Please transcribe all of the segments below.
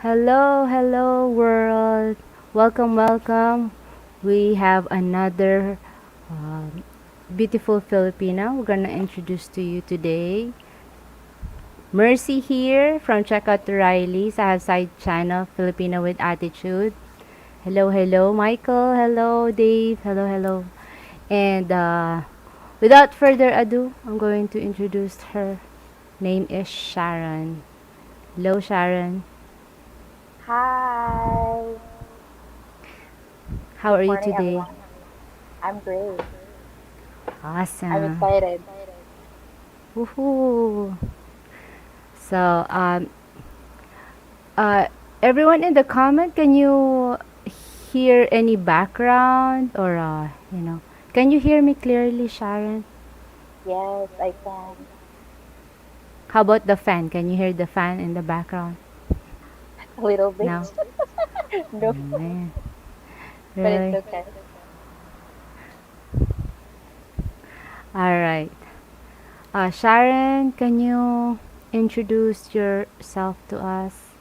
Hello, hello world. Welcome, welcome. We have another um, beautiful Filipina we're gonna introduce to you today. Mercy here from CheckouttheRileys. I have side channel Filipina with attitude. Hello, hello, Michael. Hello, Dave. Hello, hello. And without further ado, I'm going to introduce her. Name is Sharon. Hello, Sharon. Hi. How Good are you morning, today? everyone. I'm great. I'm Awesome. excited. Woohoo! So, uh, everyone in the comment, can you hear any background or, can you hear me clearly, Sharon? Yes, I can. How about the fan? Can you hear the fan in the background? A little bit. No? No, Man, but it's really? okay. Alright. Sharon, can you introduce yourself to us?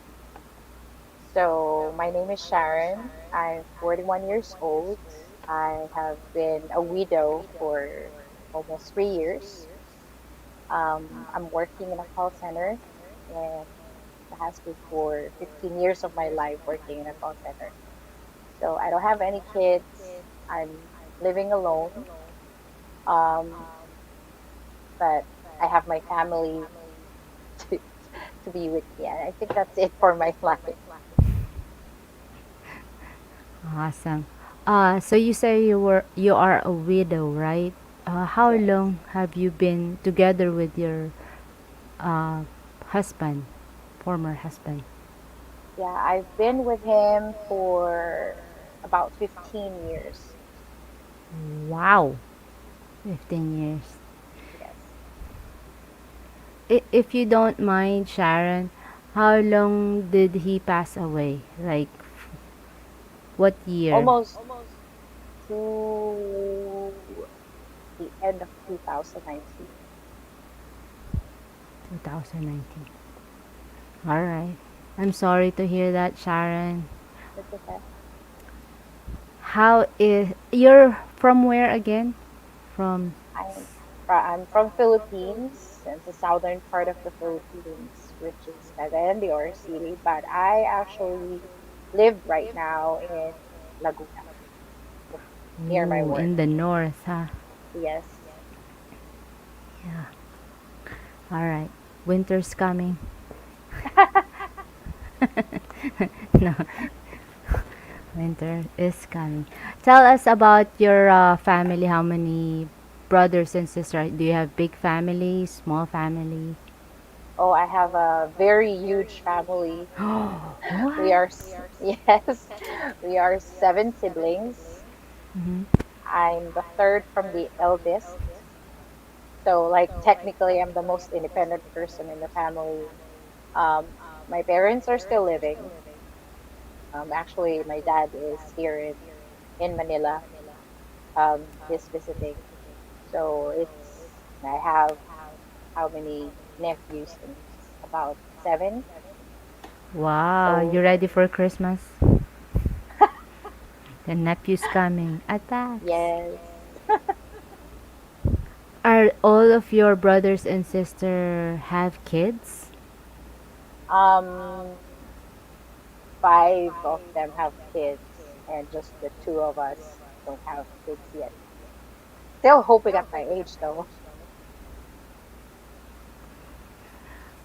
So, my name is Sharon. I'm 41 years old. I have been a widow for almost 3 years. I'm working in a call center, and it has been for 15 years of my life working in a call center. So, I don't have any kids. I'm living alone. Um, but I have my family to to be with me. And I think that's it for my life. Awesome. So you say you are a widow, right? How Yes. long have you been together with your uh, husband, former husband? Yeah, I've been with him for about 15 years. Wow, 15 years. Yes. If you don't mind, Sharon, how long did he pass away? Like, what year? Almost to the end of 2019. 2019. All right. I'm sorry to hear that, Sharon. That's okay. How is you're from where again? From I'm I'm from Philippines, it's the southern part of the Philippines, which is Cagayan de Oro City, but I actually live right now in Laguna near my ooh, work. in the north, huh? Yes. Yeah. All right. Winter's coming. No, winter is coming. Tell us about your family. How many brothers and sisters? Do you have big family, small family? Oh, I have a very huge family. We What? are, yes, we are seven siblings. Hmm. I'm the third from the eldest. So, like, technically, I'm the most independent person in the family. My parents are still living. Actually, my dad is here in Manila. He's visiting. So I have how many nephews? And it's about seven. Wow, you So, ready for Christmas? The nephew's coming. Attacks. yes. Are all of your brothers and sister have kids? Um, five of them have kids, and just the two of us don't have kids yet. Still hoping at my age, though.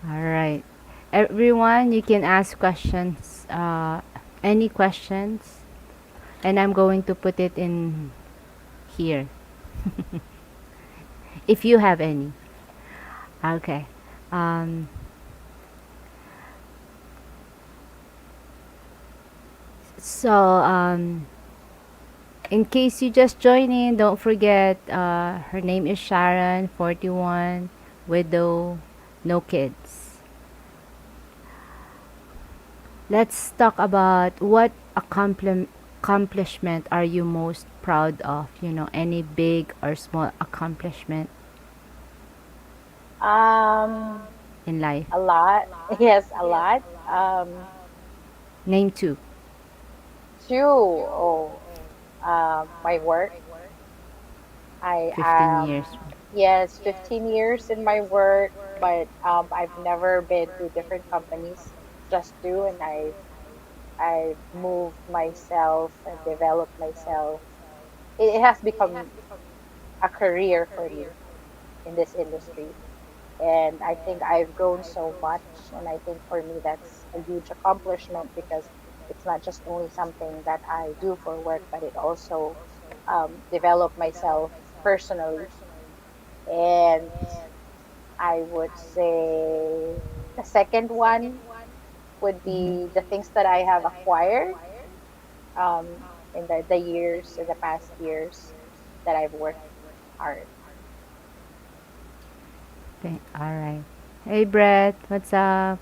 All right. Everyone, you can ask questions, any questions, and I'm going to put it in here if you have any. Okay. Um, so, in case you just join in, don't forget her name is Sharon, 41, widow, no kids. Let's talk about what accomplishment are you most proud of? Any big or small accomplishment Um, in life. a lot. Yes, a lot. Um, Name two. Two, oh, my work. I 15 years. yes, 15 years in my work, but I've never been to different companies, just two, and I've moved myself and developed myself. It has become a career for me in this industry. And I think I've grown so much. And I think for me, that's a huge accomplishment because it's not just only something that I do for work, but it also developed myself personally. And I would say the second one would Mhm. be the things that I have acquired in the years, in the past years that I've worked hard. Okay, all right. Hey, Brett, what's up?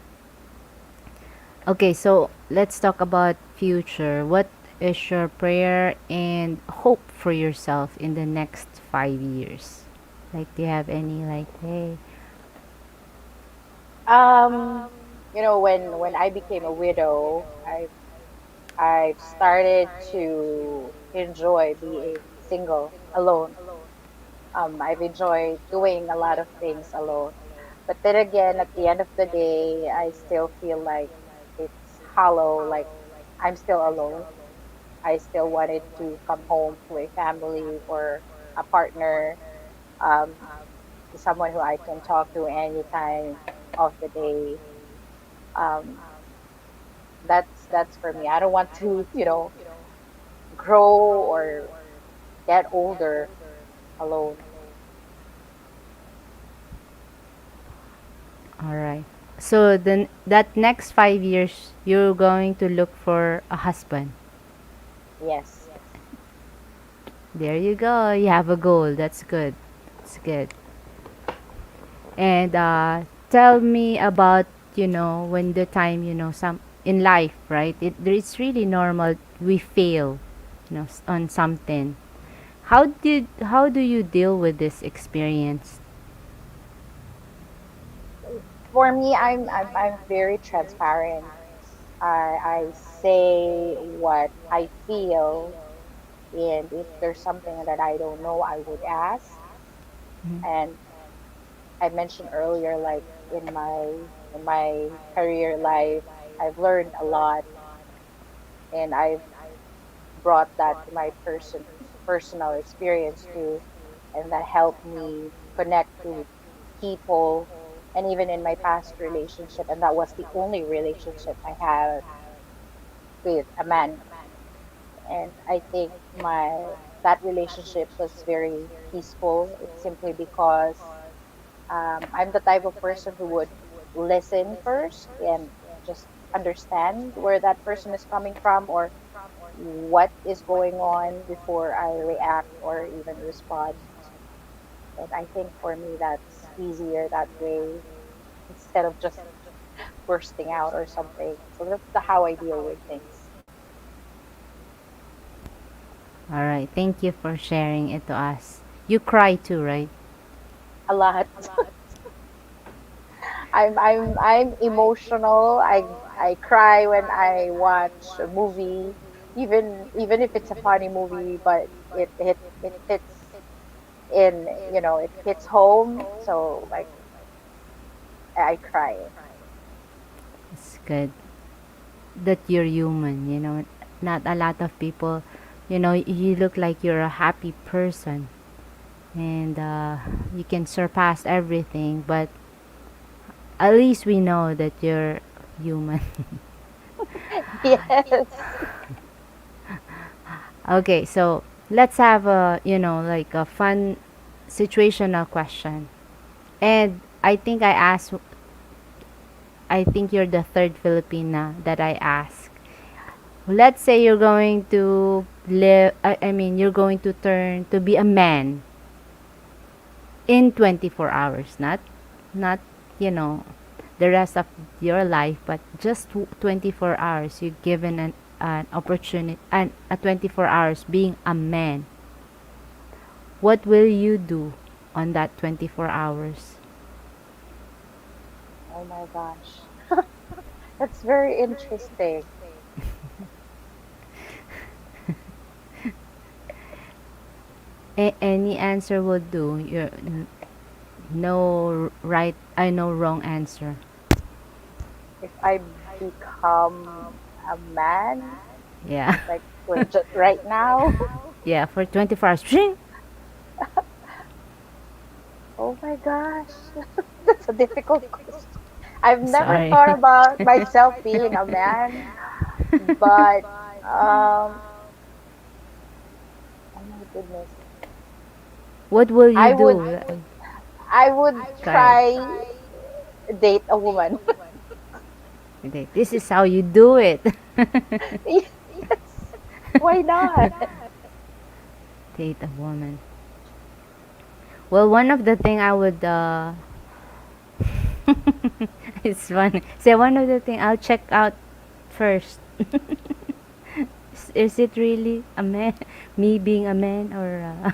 Okay, so let's talk about future. What is your prayer and hope for yourself in the next 5 years? Like, do you have any like, hey, Um, when I became a widow, I've started to enjoy being single, alone. I've enjoyed doing a lot of things alone. But then again, at the end of the day, I still feel like it's hollow, like I'm still alone. I still wanted to come home to a family or a partner, um, someone who I can talk to any time of the day. Um, that's for me. I don't want to, grow or get older alone. all right. So then that next 5 years, you're going to look for a husband. Yes. There you go. You have a goal. That's good. That's good. And tell me about, when the time, some in life, right? It's really normal we fail, on something. How do you deal with this experience? For me, I'm very transparent. I say what I feel, and if there's something that I don't know, I would ask. Mhm. And I mentioned earlier, like in my career life, I've learned a lot, and I've brought that to my personal experience too, and that helped me connect to people, and even in my past relationship, and that was the only relationship I had with a man. And I think my that relationship was very peaceful. It's simply because I'm the type of person who would listen first and just understand where that person is coming from or what is going on before I react or even respond. And I think for me, that's easier that way instead of just bursting out or something. So that's how I deal with things. All right. Thank you for sharing it to us. You cry too, right? A lot. I'm emotional. I cry when I watch a movie, even if it's a funny movie, but it hits in, it hits home. So like I cry. It's good that you're human, Not a lot of people, you look like you're a happy person and you can surpass everything, but at least we know that you're human. Yes. Okay, so let's have a, like a fun situational question. And I think you're the third Filipina that I ask. Let's say you're going to live, I mean, you're going to turn to be a man in 24 hours, not, you know, the rest of your life, but just 24 hours. You're given an opportunity, and a 24 hours being a man. What will you do on that 24 hours? Oh my gosh. That's very interesting. Any answer would do. No right, I no wrong answer. If I become a man, Yeah. like for just right now, Yeah, for 24 hours. Shing! oh my gosh, that's a difficult question. I've never Sorry. thought about myself being a man, but oh my goodness, What will you I would do? I would Guys, try date a woman. okay, this is how you do it. Yes, why not? Date a woman. Well, one of the thing I would it's funny. So one of the thing I'll check out first. Is it really a man? Me being a man, or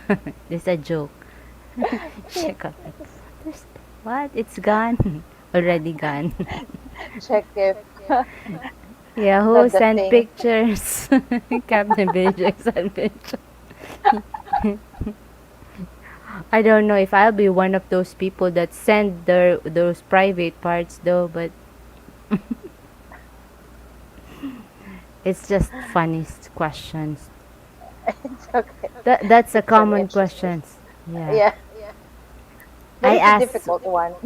this a joke? Check out. Yes. There's, what? It's gone. Already gone. Check if Yeah, who the sent thing. pictures? Captain Beijing sent pictures. I don't know if I'll be one of those people that send those private parts though, but it's just funny questions. It's okay. That's a It's an common interesting. questions. Yeah. Yeah, but I it's a asked difficult one.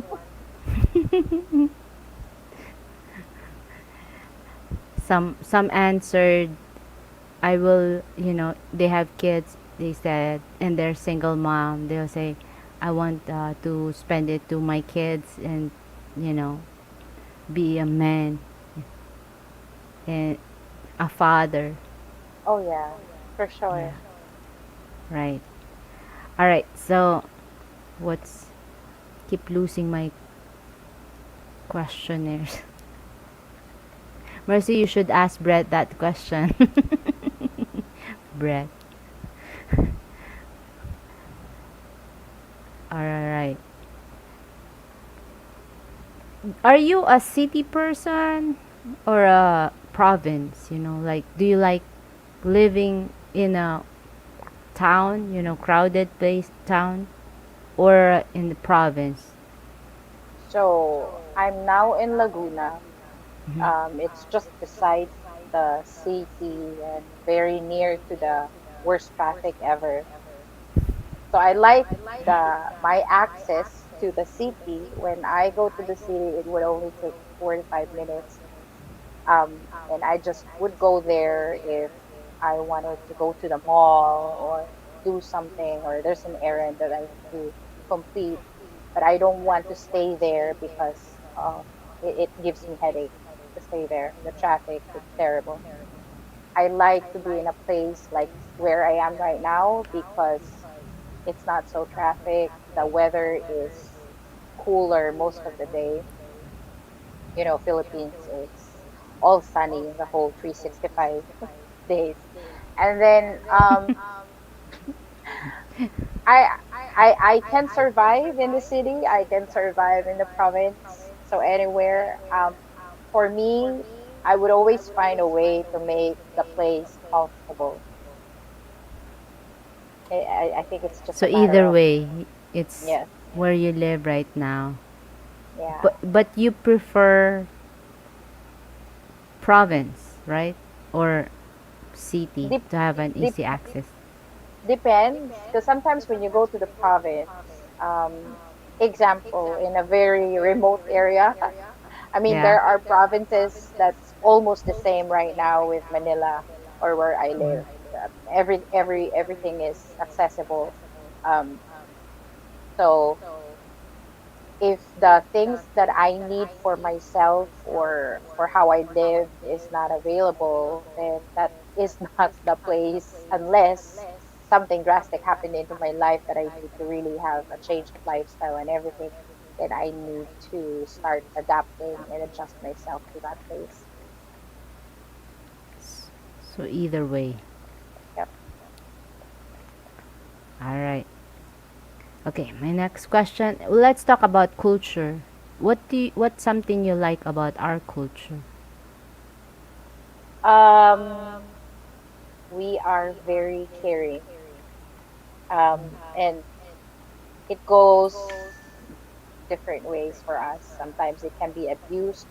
some answered, I will, they have kids, they said, and they're single mom. They'll say, I want to spend it to my kids and, you know, be a man and a father. Oh yeah, for Yeah, sure. right. All right. So, what's keep losing my questionnaires? Mercy, you should ask Brett that question. Brett. All right. Are you a city person or a province? Like, do you like living in a town, crowded place town, or in the province? So I'm now in Laguna. Hmm. It's just beside the city and very near to the worst traffic ever. So I like the my access to the city. When I go to the city, it would only take 45 minutes. And I just would go there if I wanted to go to the mall or do something, or there's an errand that I need to complete. But I don't want to stay there because it gives me headache to stay there. The traffic, it's terrible. I like to be in a place like where I am right now because it's not so traffic. The weather is cooler most of the day. Philippines, it's all sunny the whole 365 days. And then I I can survive in the city, I can survive in the province, so anywhere. For me, I would always find a way to make the place comfortable. I think it's just So a matter either of, way, it's yes, where you live right now. yeah. But you prefer province, right? Or city Dep to have an dep easy access. Depends, because sometimes when you go to the province, example, in a very remote area, I mean, Yeah. there are provinces that's almost the same right now with Manila or where I live. Everything is accessible. Um, so if the things that I need for myself or for how I live is not available, then that is not the place unless something drastic happened into my life that I need to really have a change of lifestyle and everything. Then I need to start adapting and adjust myself to that place. So either way. Yep. All right. Okay, my next question. Let's talk about culture. What's something you like about our culture? Um, we are very caring. And it goes different ways for us. Sometimes it can be abused,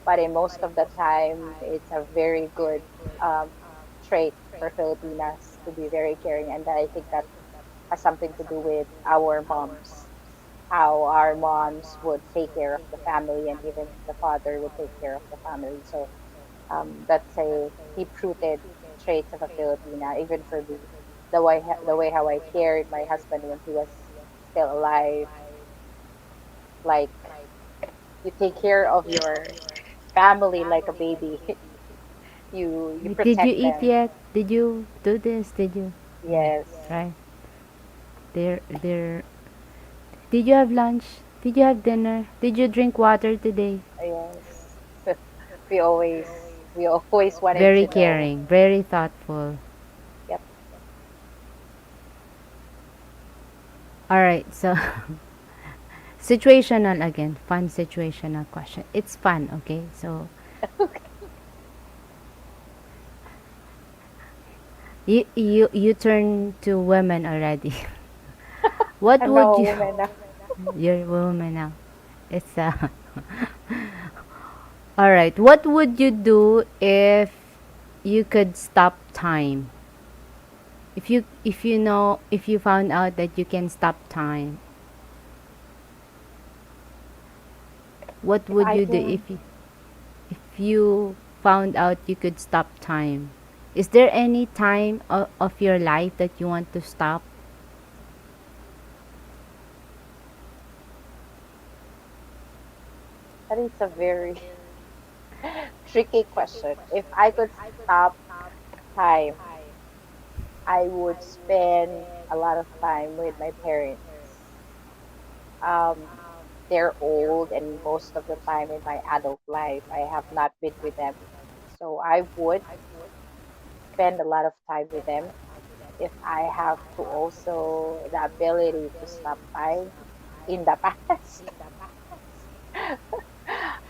but in most of the time, it's a very good um, trait for Filipinas to be very caring. And I think that has something to do with our moms, how our moms would take care of the family, and even the father would take care of the family. So that's a deep-rooted traits of a Filipina. Even for me, the way how I cared my husband when he was still alive, like you take care of your family like a baby. You Did you protect eat them. yet? Did you do this? Did you? Yeah, Yes, right. There. Did you have lunch? Did you have dinner? Did you drink water today? yes. We always we always wanted Very to know. caring, very thoughtful. Yep. All right, so situational again, fun situational question. It's fun, okay? So you turn to women already. What I'm now would a you? woman now. You're a woman now. It's all right. What would you do if you could stop time? If you found out that you can stop time, what If would I you do can, if you found out you could stop time? Is there any time of your life that you want to stop? that is a very tricky question. If I could stop time, I would spend a lot of time with my parents. Um, they're old, and most of the time in my adult life, I have not been with them. So I would spend a lot of time with them. If I have to also the ability to stop time in the past,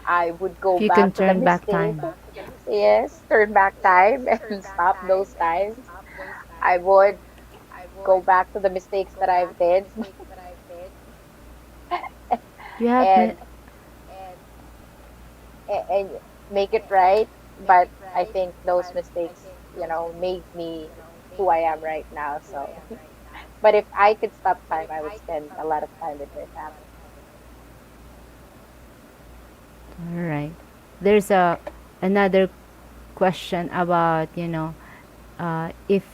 I would go If you can back to the turn back mistake. time. Yes, turn back time and stop those times. I would go back to the mistakes that I've did You have and and make it right. But I think those mistakes, made me who I am right now. So, but if I could stop time, I would spend a lot of time with my family. all right. There's a another question about if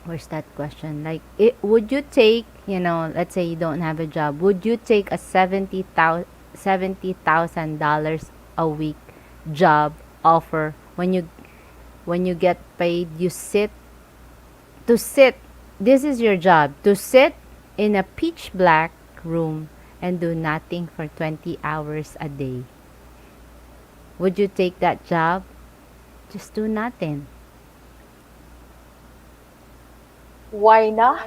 where's that question? Like, would you take, let's say you don't have a job, would you take a $70,000 a week job offer when you get paid? You sit. This is your job to sit in a pitch black room and do nothing for 20 hours a day. Would you take that job? Just do nothing. Why not?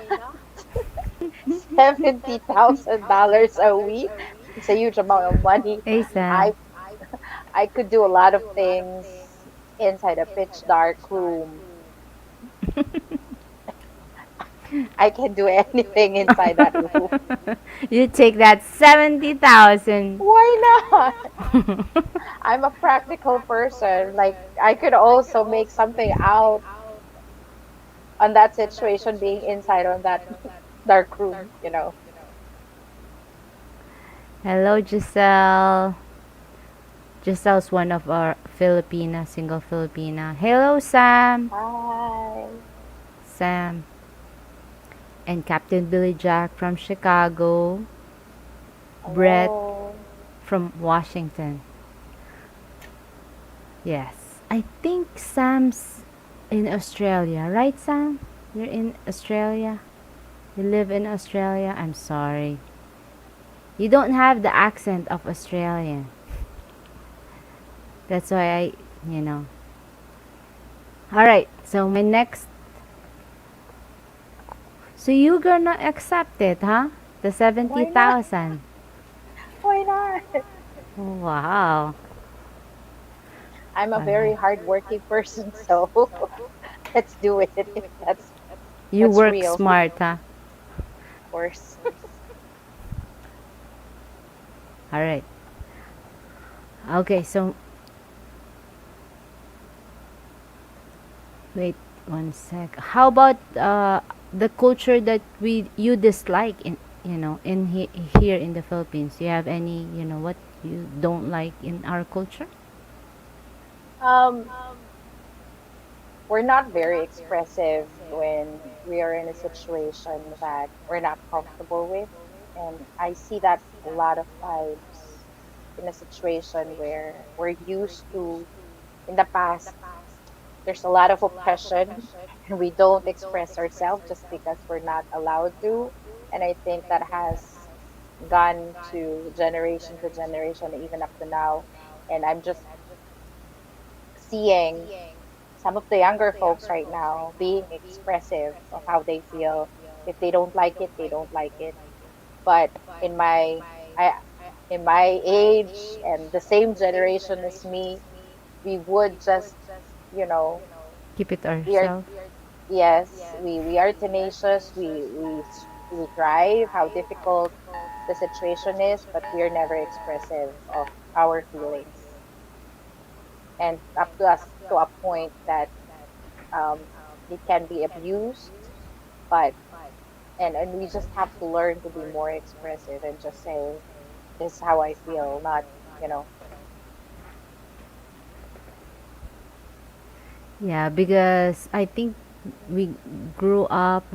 $70,000 a week. It's a huge amount of money. Hey, Sam. I I could do a lot of things inside a pitch dark room. I can do anything inside that room. You take that 70,000. Why not? I'm a practical person. Like I could also make something out on that situation being inside on that dark room. Hello, Giselle. Giselle's one of our Filipina, single Filipina. Hello, Sam. Hi. Sam. And Captain Billy Jack from Chicago. Brett Hello. from Washington. Yes. I think Sam's in Australia. Right, Sam? You're in Australia? You live in Australia? I'm sorry. You don't have the accent of Australian. That's why you know. All right. So my next. So you gonna accept it, huh? The seventy Why not? thousand. Why not? Wow. I'm a All very right. hardworking person, so let's do it if that's. You That's work real, smart, huh? of course. All right. Okay, so wait one sec. How about the culture that we you dislike in here in the Philippines? Do you have any what you don't like in our culture? Um, we're not very expressive when we are in a situation that we're not comfortable with. And I see that a lot of times in a situation where we're used to, in the past, there's a lot of oppression and we don't express ourselves just because we're not allowed to. And I think that has gone to generation, even up to now. And I'm just seeing some of the younger folks right now being expressive of how they feel. If they don't like it, they don't like it. But in my I in my age and the same generation as me, we would just, you know, Keep it we are ourselves. yes, we are tenacious. We thrive. How difficult the situation is, but we are never expressive of our feelings, and up to us to a point that um, it can be abused. But and we just have to learn to be more expressive and just say, "This is how I feel," not you know. Yeah, because I think we grew up,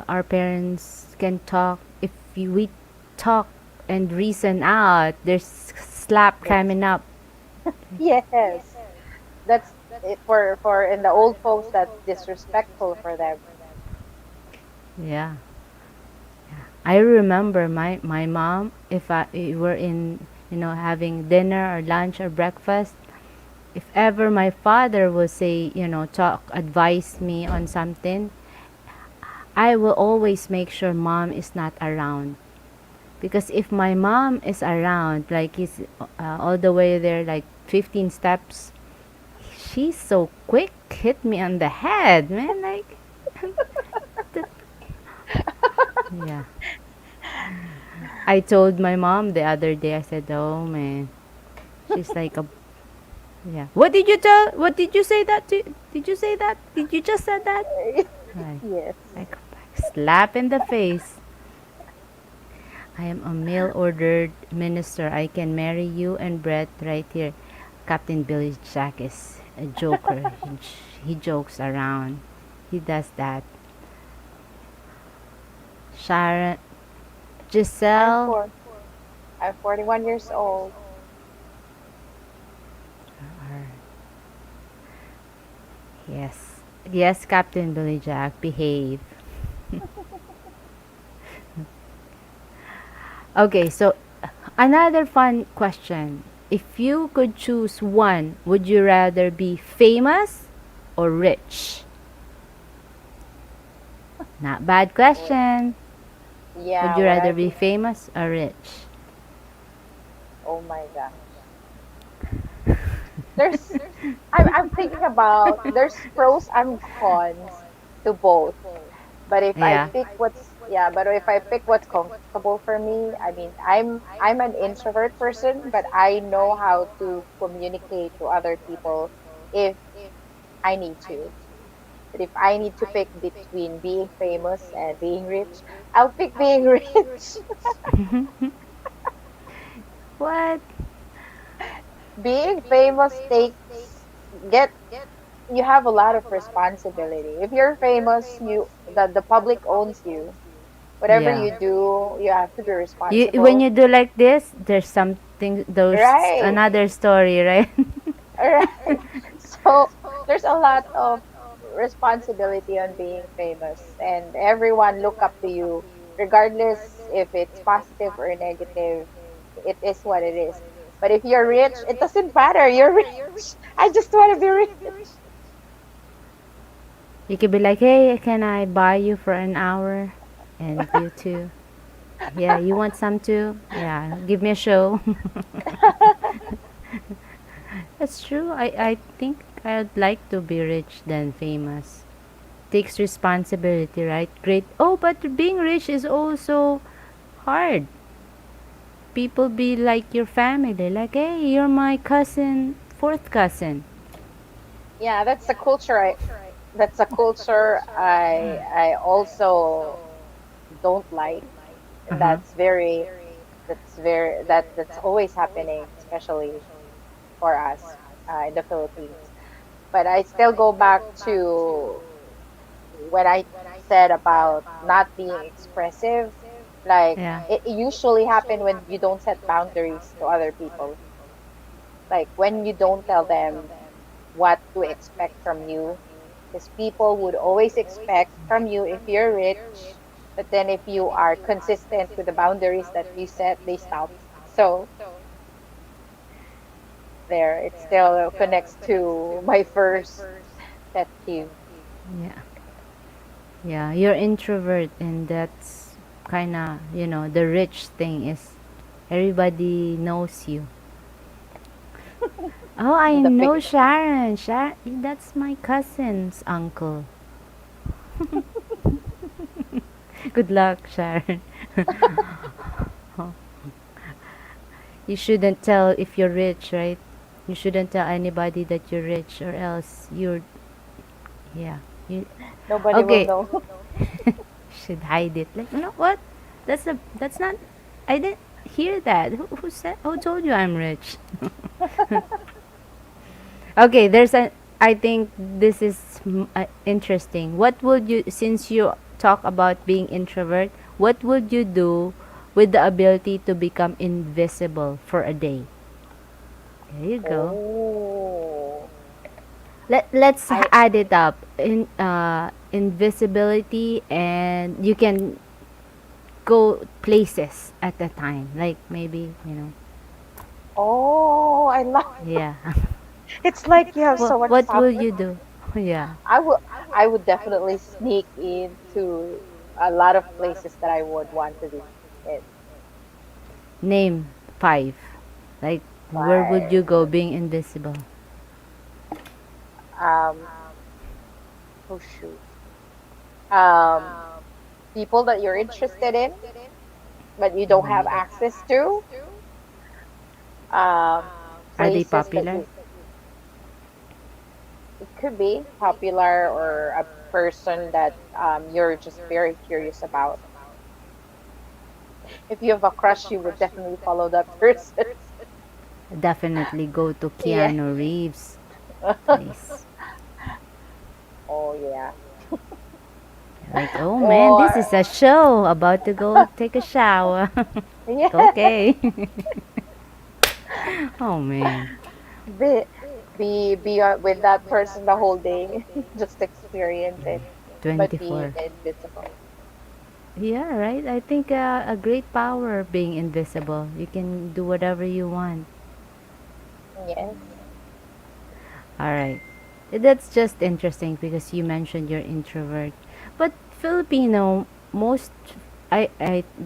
our parents can talk. If we talk and reason out, there's slap That's coming up. yes, that's it for in the old folks. That's disrespectful for them. Yeah. I remember my mom, if we were in, having dinner or lunch or breakfast, if ever my father will say, talk, advise me on something, I will always make sure mom is not around. Because if my mom is around, like he's all the way there, like 15 steps, she's so quick, hit me on the head, man. Like, yeah. I told my mom the other day, I said, oh man, she's like a, yeah. What did you tell? What did you say that to? Did you say that? Did you just said that? Right. Yes. I come back, slap in the face. I am a mail ordered minister. I can marry you and Brett right here. Captain Billy Jack is a joker. He jokes around. He does that. Sharon, I'm Giselle. for I'm 41 years old. Yes. Yes, Captain Billy Jack, behave. Okay, so another fun question. If you could choose one, would you rather be famous or rich? Not bad Wh- question. Would Yeah, you what rather I've be been. famous or rich? Oh my gosh. There's I'm thinking about there's pros and cons to both. But if I Yeah. pick what's yeah, but if I pick what's comfortable for me, I mean, I'm an introvert person, but I know how to communicate to other people if I need to. But if I need to pick between being famous and being rich, I'll pick being rich. What? Being famous takes get you have a lot of responsibility. If you're famous, the public owns you. Whatever Yeah. you do, you have to be You when responsible. you do like this, there's something. There's Right. another story, right? Right. So there's a lot of responsibility on being famous, and everyone look up to you, regardless if it's positive or negative. It is what it is. But if you're rich, it doesn't matter. You're rich. I just want to be rich. You could be like, hey, can I buy you for an hour? And you too. Yeah, you want some too? Yeah, give me a show. That's true. I think I'd like to be rich than famous. takes responsibility, right? Great. Oh, but being rich is also hard. People be like your family, like, hey, you're my cousin, fourth cousin. Yeah, that's a culture I also don't like. Uh And huh. that's always happening, especially for us in the Philippines. But I still go back to when I said about not being expressive. Like Yeah. it usually happen when you don't set boundaries to other people. Like when you don't tell them what to expect from you, because people would always expect from you if you're rich, but then if you are consistent with the boundaries that you set, they stop. So there, it still connects to my first pet peeve. Yeah. Yeah, you're introvert, and that's kind of, the rich thing is everybody knows you. Oh, I The know big Sharon. Sharon, that's my cousin's uncle. Good luck, Sharon. You shouldn't tell if you're rich, right? You shouldn't tell anybody that you're rich, or else yeah. You, nobody will okay, know. should hide it. Like, you know what? That's not. I didn't hear that. Who said? Who told you I'm rich? Okay, there's a. I think this is interesting. What would you, since you talk about being introvert, what would you do with the ability to become invisible for a day? There you go. Oh, Let's I add it up. Invisibility, and you can go places at a time. Like maybe, I love. yeah. It's like you have so much What will sauce. you do? Yeah. I would I would definitely sneak into a lot of places that I would want to be in. Name five. Like, where would you Like go being invisible? um oh shoot. Um People that you're interested in but you don't have access to. Um Are they Places that popular? you it could be popular or a person that you're just very curious about. If you have a crush, you would definitely follow that person. Definitely go to Yeah. Keanu Reeves place. Oh yeah. Like, oh man, this Or is a show. About to go take a shower. yeah, Okay. Oh man. be with that person the whole day, just experience it, but be 24. invisible. Yeah, right. I think a great power being invisible. You can do whatever you want. Yes. All right. That's just interesting because you mentioned you're introvert. But Filipino, most I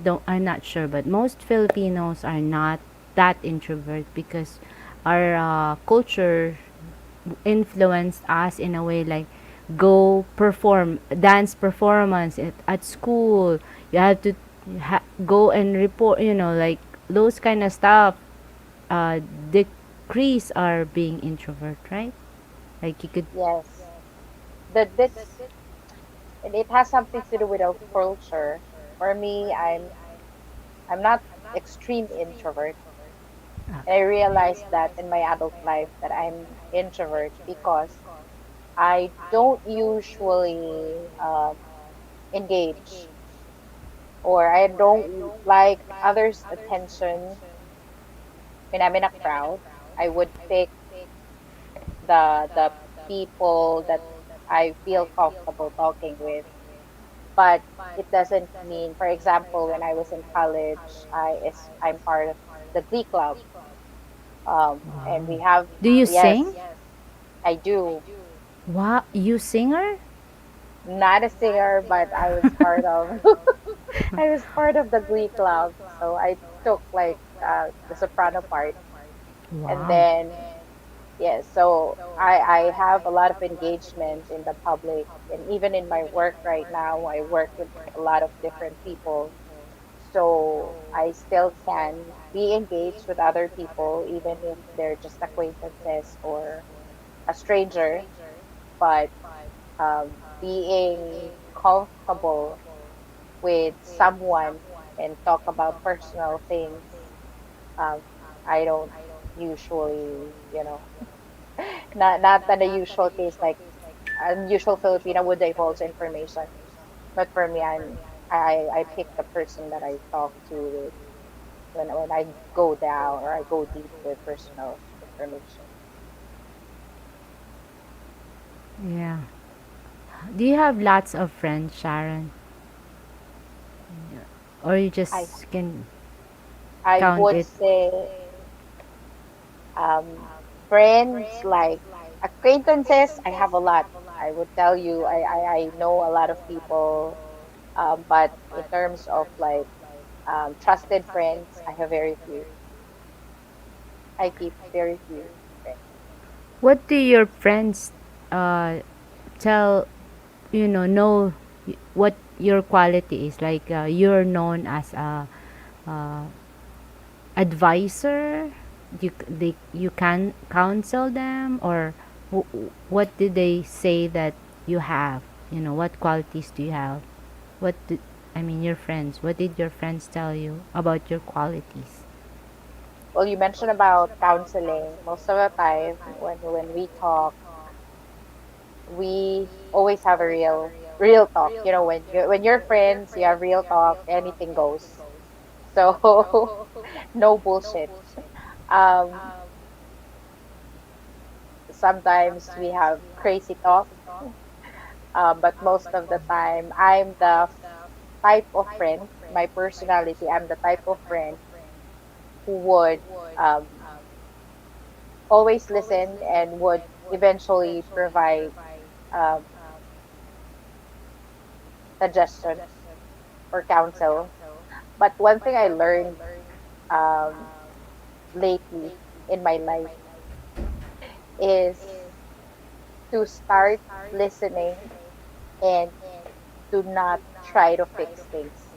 don't I'm not sure, but most Filipinos are not that introvert because our culture influenced us in a way, like go perform dance performance at school. You have to go and report, like those kind of stuff uh decrease our being introvert, right? Like you could. Yes. That this and it has something to do with our culture. For me, I'm not extreme introvert. I Okay. realized that in my adult life that I'm introvert because I don't usually engage or I don't like others' attention when I'm in a crowd. I would pick the people that I feel comfortable talking with. But it doesn't mean, for example, when I was in college, I'm part of the Glee Club, and Wow. we have Do you sing? yes, I do. Wow, you singer? Not a singer, but I was part of I was part of the Glee Club, so I took like the soprano part, and Wow. then Yes, so I have a lot of engagement in the public, and even in my work right now, I work with a lot of different people. So I still can be engaged with other people, even if they're just acquaintances or a stranger. But being comfortable with someone and talk about personal things, um, I don't usually, not the usual case like unusual Filipina would divulge information. But for me, I pick the person that I talk to with when I go down or I go deep with personal information. Yeah. Do you have lots of friends, Sharon? Or you I just can I count would it? say um friends like acquaintances. I have a lot. I would tell you I know a lot of people. But in terms of like trusted friends, I have very few. I keep very few friends. What do your friends uh, tell, know what your quality is? Like you're known as a uh, advisor. You can counsel them, or what did they say that you have? What qualities do you have? What did, I mean, your friends? What did your friends tell you about your qualities? Well, you mentioned about counseling. Most of the time, when we talk, we always have a real talk. You know, when you're friends, you have real talk. Anything goes. So no bullshit. Um, Sometimes we have crazy talk, but most of the time, I'm the type of friend. My personality, I'm the type of friend who would um, always listen and would eventually provide um, suggestion or counsel. But one thing I learned um, lately in my life is to start listening and do not try to fix things.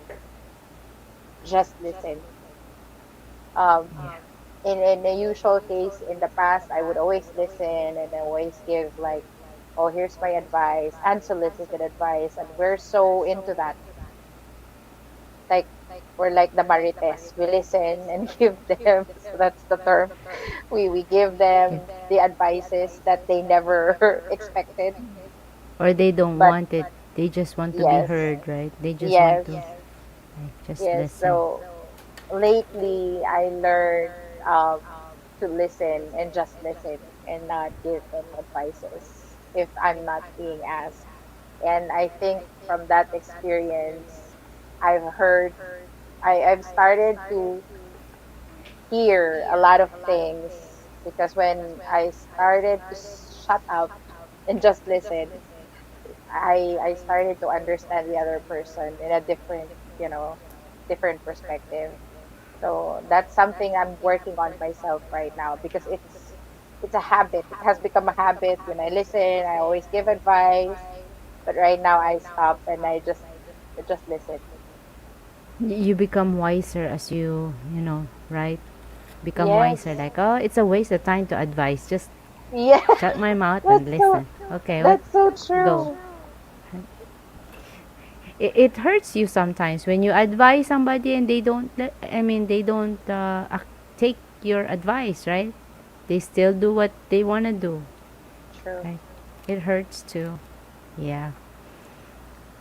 Just listen. Um, in a usual case, in the past, I would always listen and always give like, oh, here's my advice, unsolicited advice, and we're so into that. Like we're like the marites. We listen and give them. So that's the term. We give Yeah. them the advices that they never expected. Or they don't But want it. They just want to be yes, heard, right? They just want yes, to just yes. listen. So lately, I learned um, to listen and just listen and not give any advices if I'm not being asked. And I think from that experience, I've heard, I've started to hear a lot of things because when I started to shut up and just listen, I started to understand the other person in a different, different perspective. So that's something I'm working on myself right now because it's a habit. It has become a habit. When I listen, I always give advice, but right now I stop and I just listen. You become wiser as right? Become wiser. Yes. Like, oh, it's a waste of time to advise. Just Yeah. shut my mouth and That's so listen. Okay, what? that's so Go. true. It hurts you sometimes when you advise somebody and they don't. They don't take your advice, right? They still do what they wanna do, True. right? It hurts too. Yeah.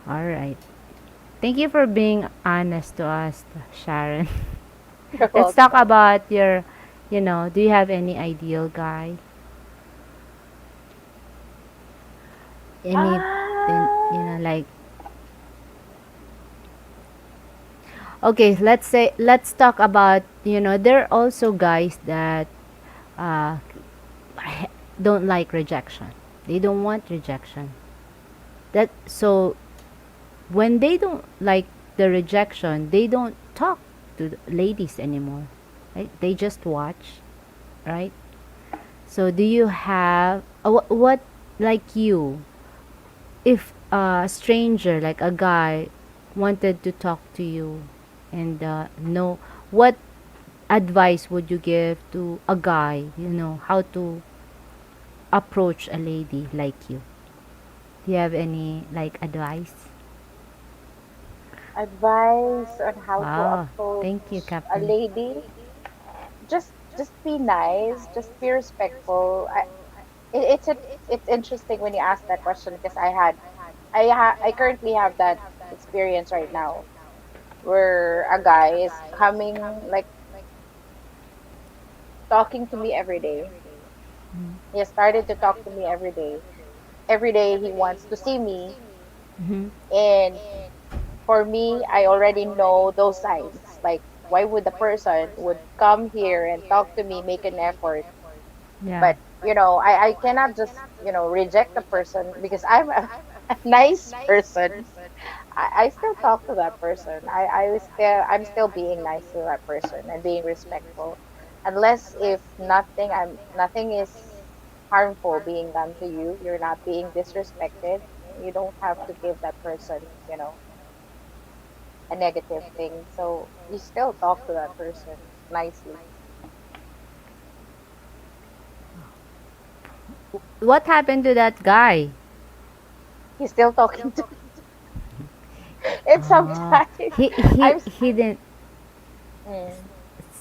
All right. Thank you for being honest to us, Sharon. You're Let's talk welcome. about your, do you have any ideal guy? Any, Ah, like, okay, let's talk about, there are also guys that uh, don't like rejection. They don't want rejection. So when they don't like the rejection, they don't talk to the ladies anymore. Right? They just watch, right? So do you have what, like you, if a stranger like a guy wanted to talk to you and know, what advice would you give to a guy, how to approach a lady like you? Do you have any like advice? Advice on how to Wow, approach thank you, a Captain. lady. Just be nice, just be respectful. It, it's a, it's interesting when you ask that question because I currently have that experience right now where a guy is coming, like, talking to me every day. He has started to talk to me every day. Every day he wants to see me, Mm-hmm. and for me, I already know those signs. Like, why would the person would come here and talk to me, make an effort? Yeah. But I cannot just reject the person because I'm a nice person. I still talk to that person. I'm still being nice to that person and being respectful, unless if nothing is harmful being done to you. You're not being disrespected. You don't have to give that person, a negative thing. So you still talk to that person nicely. What happened to that guy? He's still talking to and Oh, sometimes he he I'm he didn't mm,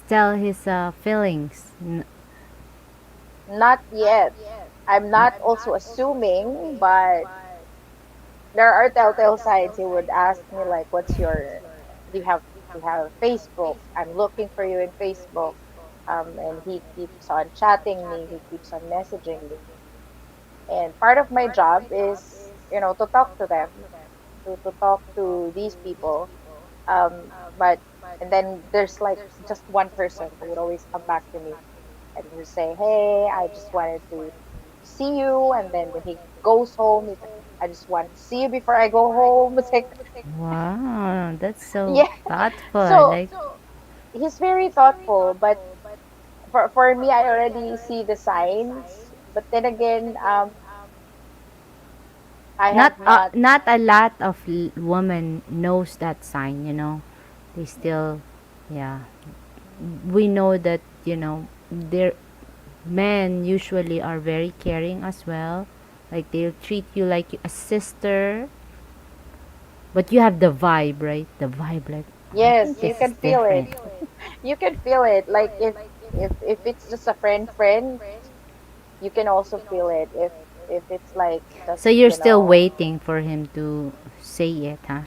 tell his feelings. not yet. I'm not also assuming, but there are telltale signs. He would ask me like, "What's your? Do you have Facebook? I'm looking for you in Facebook." And he keeps on chatting me. He keeps on messaging me. And part of my job is, to talk to them, to talk to these people. But and then there's like just one person who would always come back to me and would say, "Hey, I just wanted to see you." And then when he goes home, he's like, "I just want to see you before I go home." It's like, Wow, that's so yeah. thoughtful. So Like, he's very thoughtful, but for me, I already see the signs. But then again, I have not. not a lot of women knows that sign. They still, yeah. We know that, their men usually are very caring as well. Like they'll treat you like a sister, but you have the vibe, right? The vibe, like, I think Yes, you this is can feel it. different. You can feel it. Like if it's just a friend, you can also feel it. If it's like So just, you're still waiting for him to say it, huh?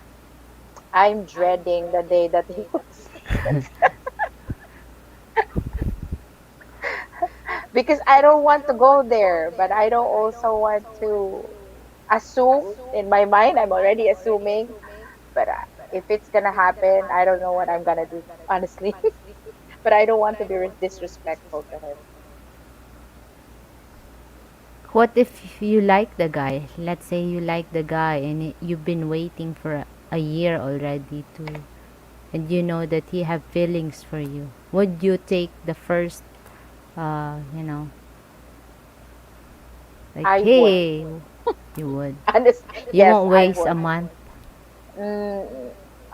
I'm dreading the day that he will say it because I don't want to go there, but I don't also want to assume in my mind. I'm already assuming, but if it's gonna happen, I don't know what I'm gonna do, honestly. But I don't want to be disrespectful to him. What if you like the guy? Let's say you like the guy and you've been waiting for a year already to, and you know that he have feelings for you. Would you take the first, uh, you know, like, I would, hey, you would. honest, You yes, won't I waste a would. month.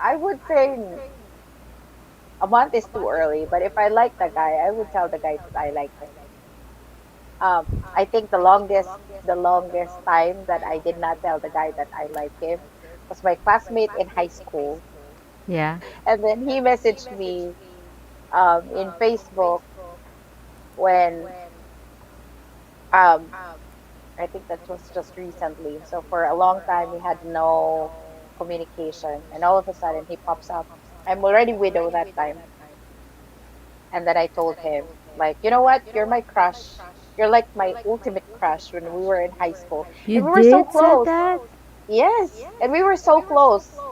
I would say a month is too early, but if I like the guy, I would tell the guy that I like him. I think the longest time that I did not tell the guy that I like him was my classmate in high school, Yeah. and then he messaged me in Facebook when um I think that was just recently. So for a long time we had no communication, and all of a sudden he pops up. I'm already widow that time. And then I told him, like, you know what? You're my crush. You're like my ultimate crush when we were in high school. You And we were so did said close. that? Yes. And we were so close.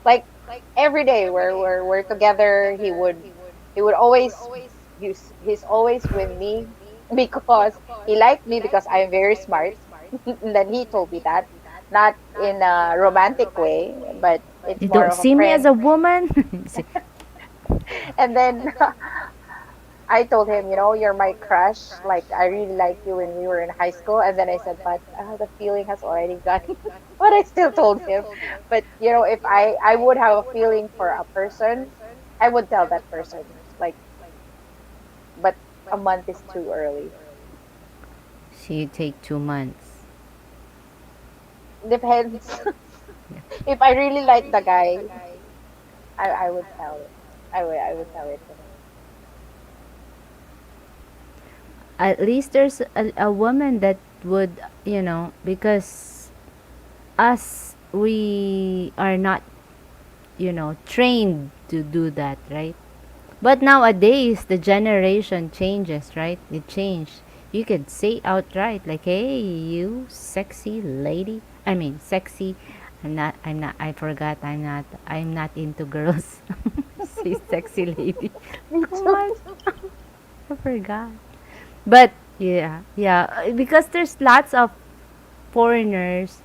Like every day we're together. He would always he's always with me because he liked me because I'm very smart. And then he told me that. Not in a romantic way, but it's You more don't of a see me as friend. a woman? And then I told him, you're my crush. Like, I really like you when we were in high school. And then I said, but the feeling has already gone. But I still told him. But, if I would have a feeling for a person, I would tell that person. Like, but a month is too early. So you take 2 months. Depends. If I really like the guy, I would tell it. I would tell it to him. At least there's a woman that would, because us, we are not, trained to do that, right? But nowadays, the generation changes, right? It changed. You could say outright, like, "Hey, you sexy lady." I mean, sexy. I forgot. I'm not into girls. Say sexy lady. Me too. What? I forgot. But yeah, yeah, because there's lots of foreigners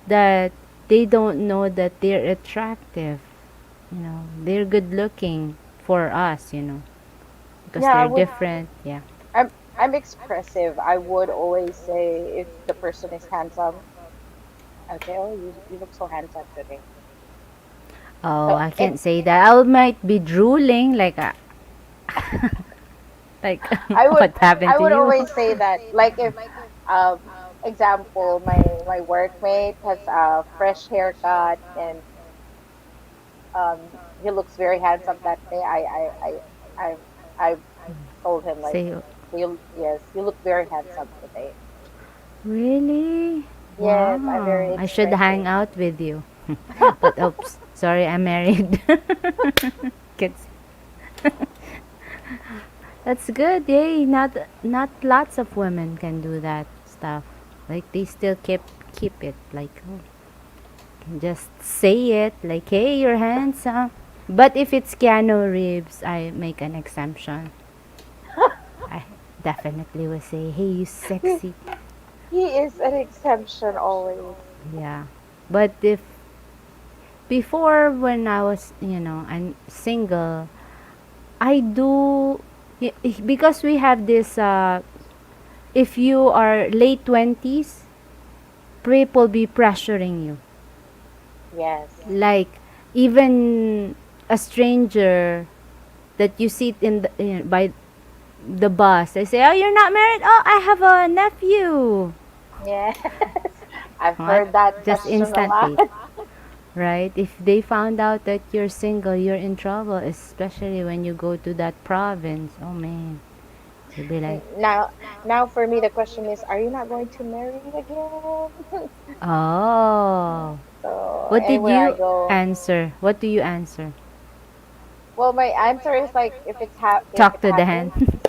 that they don't know that they're attractive. They're good looking for us. Because Yeah, I they're would. different. Yeah. I'm expressive. I would always say if the person is handsome, I would say, "Oh, you look so handsome today." Oh, So I if can't say that. I might be drooling like like I would what happened I to would you? always say that, like, if example, my workmate has a fresh haircut and he looks very handsome that day. I I told him, like, Say, yes, you look very handsome today. really? Yes, I'm Wow. very I should hang expressive. out with you. But oops, sorry, I'm married. Kids. That's good. Yay. Not lots of women can do that stuff. Like they still keep it like, oh, just say it like, "Hey, you're handsome." But if it's Keanu Reeves, I make an exemption. I definitely will say, "Hey, you he, sexy." he is an exemption always. Yeah. But if before, when I was, I'm single, I do because we have this if you are late 20s, people be pressuring you. Yes. Like even a stranger that you sit in by the bus, they say, "Oh, you're not married? Oh, I have a nephew." Yes. I've What? heard that Just question a lot. instantly. Right? If they found out that you're single, you're in trouble, especially when you go to that province. Oh man, you'll be like, Now for me the question is, are you not going to marry again? oh. So What did anywhere I you go, answer? What do you answer? well, my answer is like, if Talk it to the hand. happens.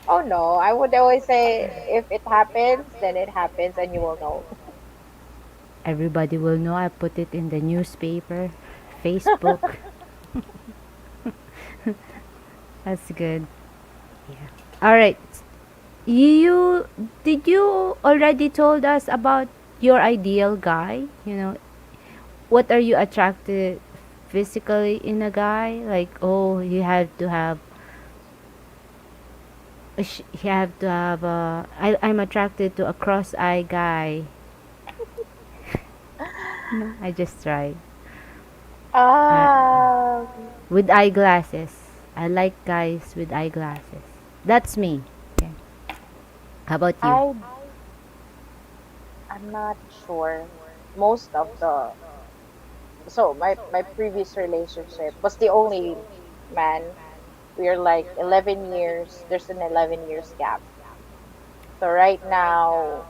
Oh no, I would always say, if it happens, then it happens, and you will know. Everybody will know. I put it in the newspaper, Facebook. That's good. Yeah. All right. You did you already told us about your ideal guy? What are you attracted physically in a guy? Like, oh, you have to have a. I'm attracted to a cross-eye guy. No, I just tried. Uh, Um, with eyeglasses. I like guys with eyeglasses. That's me. Okay. How about you? I I'm not sure. Most of the So my previous relationship was the only man. We're like 11 years. There's an 11 years gap. So right now,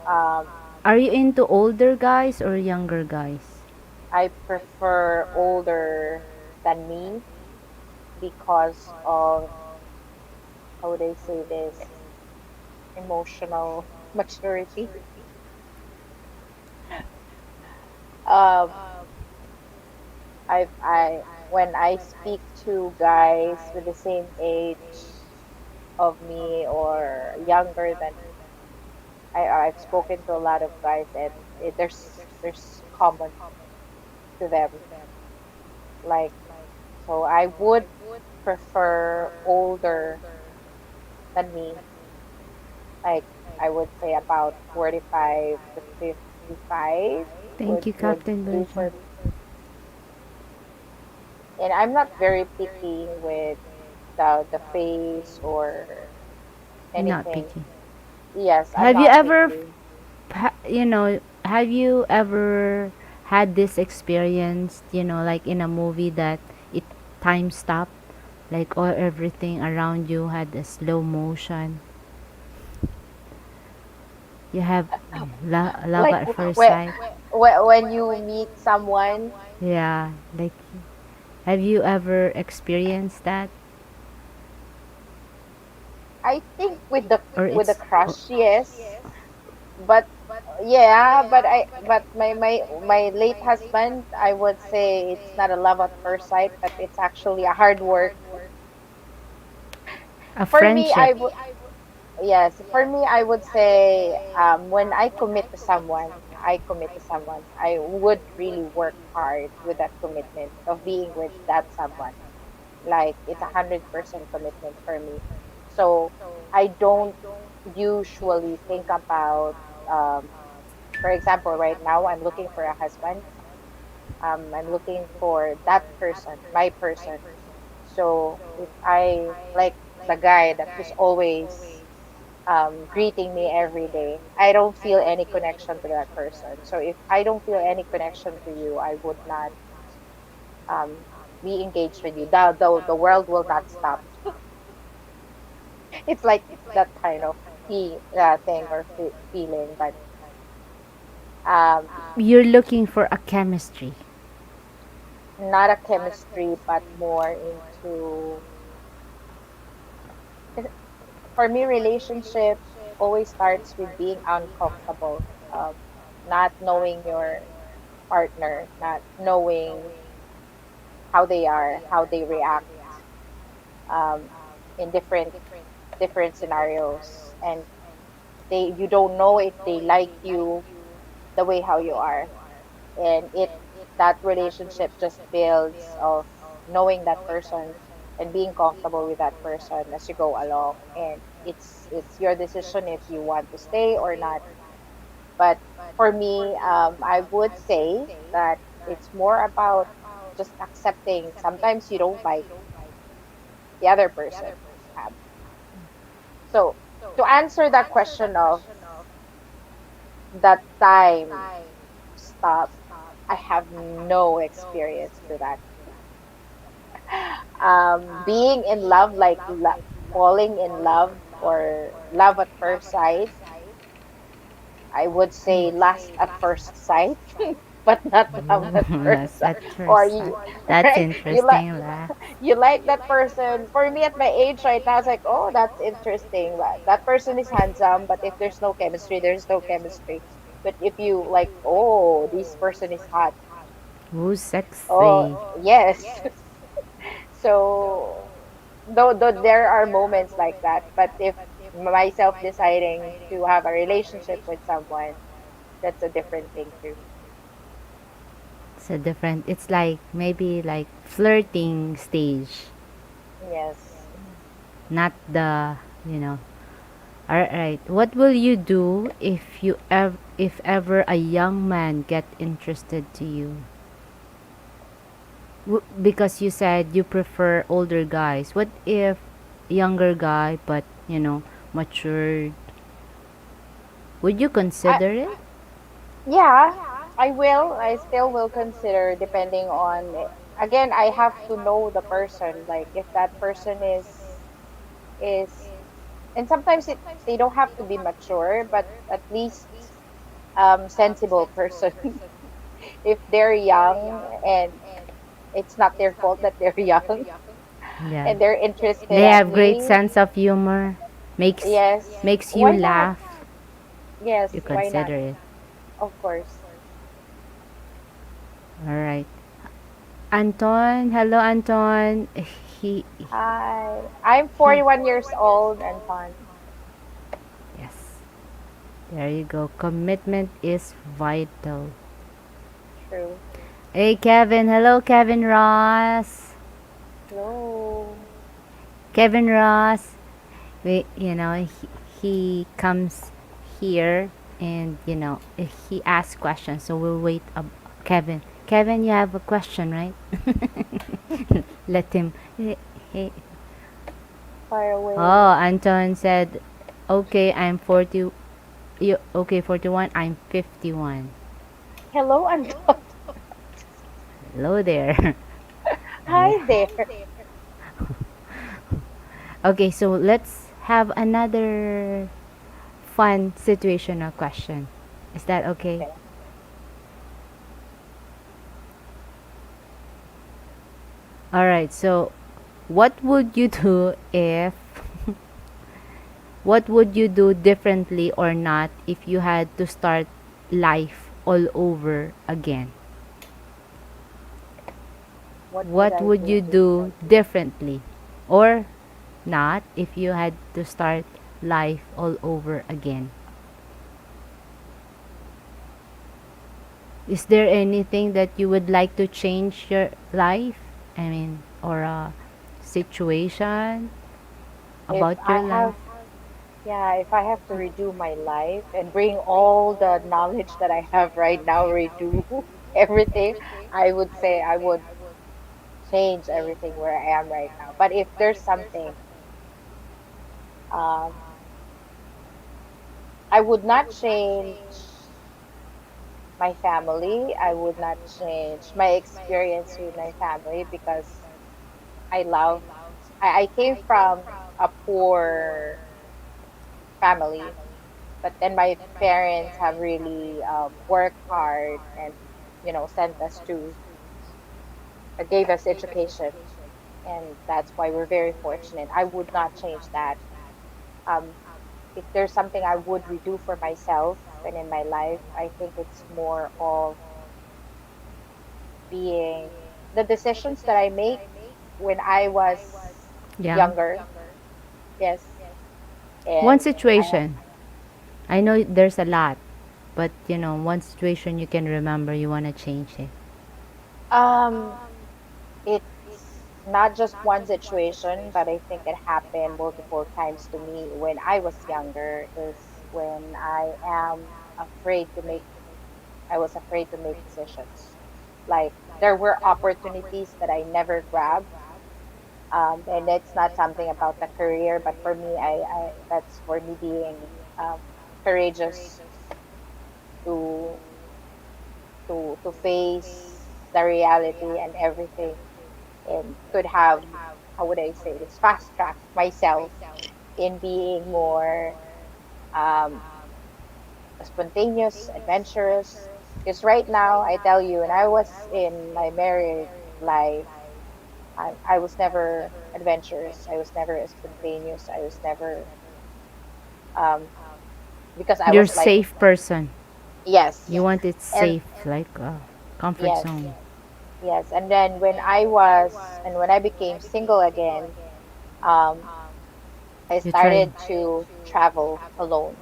Are you into older guys or younger guys? I prefer older than me because of, how would I say this, emotional maturity. Um, I when I speak to guys with the same age of me or younger than me, I've spoken to a lot of guys, and there's common to them. Like, so I would prefer older than me. Like I would say about 45 to 55 Thank you, would Captain do Virgin. for me. And I'm not very picky with the face or Not anything. picky. Yes, I'm Have you not ever, picky. have you ever had this experience, like in a movie that it time stopped, like all everything around you had a slow motion. You have love Like at first sight. when you meet someone, Yeah, like have you ever experienced that, I think or with the it's crush, yes. But yeah, but my late husband, I would say it's not a love at first sight, but it's actually a hard work. a For me, friendship? yes, for me, I would say when I commit to someone, I would really work hard with that commitment of being with that someone. Like it's 100% commitment for me. So I don't usually think about, um, for example, right now I'm looking for a husband. I'm looking for that person, my person. So if I like the guy that who's always greeting me every day, I don't feel any connection to that person. So if I don't feel any connection to you, I would not um, be engaged with you. The world will not stop. It's like that kind of thing or feeling, but um, You're looking for a chemistry. not a chemistry, but more into, for me, relationship always starts with being uncomfortable, not knowing your partner, not knowing how they are, how they react um, in different scenarios, and they you don't know if they like you the way how you are, and it that relationship just builds of knowing that person and being comfortable with that person as you go along, and it's your decision if you want to stay or not. But for me, I would say that it's more about just accepting sometimes you don't like the other person. Um, so to answer that question of that time stop, I have no experience to that. Being in love, like falling in love or love at first sight, I would say lust at first sight, but not love at first That's sight. at Or first sight. you, That's right? interesting, la. You like that person. For me, at my age right now, it's like, oh, that's interesting. That person is handsome, but if there's no chemistry, there's no chemistry. But if you like, oh, this person is hot. Ooh, Oh, sexy. yes. So though there are moments like that, but if myself deciding to have a relationship with someone, that's a different thing too. So different. It's like maybe like flirting stage, Yes. not the you know. All right. What will you do if ever a young man get interested to you? Because you said you prefer older guys. What if younger guy but matured? Would you I consider it? Yeah, I will. I still will consider depending on again, I have to know the person. Like if that person is and sometimes they don't have to be mature, but at least sensible person. If they're young and it's not their fault that they're young Yeah. and they're interested They at have great me, sense of humor. Makes yes, makes you why not? laugh. Yes, You why not? consider it. Of course. All right. Anton, hello Anton. He Hi, I'm he 41 years old and fun. Yes. There you go. Commitment is vital. True. Hey Kevin, hello Kevin Ross. Hello. Kevin Ross, he comes here, and he asks questions, so we'll wait. Kevin, you have a question, right? Let him. Hey. Far away. Oh, Anton said, okay, I'm 40. You okay? 41. I'm 51. Hello, Anton. Hello there. Hi there. Okay, so let's have another fun situational question. Is that okay? Okay. All right. So, what would you do if what would you do differently or not if you had to start life all over again? What would What I would do you do differently? differently or not if you had to start life all over again? Is there anything that you would like to change your life? I mean, or a situation If about I your life? have, yeah, if I have to redo my life and bring all the knowledge that I have right now, redo everything, I would say I would change everything where I am right now. But if there's something, um, I would not change my family. I would not change my experience with my family because I love, I came from a poor family, but then my parents have really worked hard and, sent us to, gave us education. And that's why we're very fortunate. I would not change that. Um, if there's something I would redo for myself and in my life, I think it's more of being the decisions that I make when I was Yeah. younger. Yes. One And situation. I know there's a lot, but one situation you can remember you want to change it. it's not just one situation, but I think it happened multiple times to me when I was younger, is when I was afraid to make decisions. Like there were opportunities that I never grabbed. And it's not something about the career, but for me, I that's for me being courageous to to face the reality and everything, and could have, how would I say this, fast track myself in being more um, spontaneous, adventurous. Because right now, I tell you, when I was in my married life, I was never adventurous. I was never spontaneous. I was never, um, because I You're was like, safe person. You yes, want it and safe, like a comfort yes, zone. yes. And then when I became single again, um, I You tried. started to travel alone.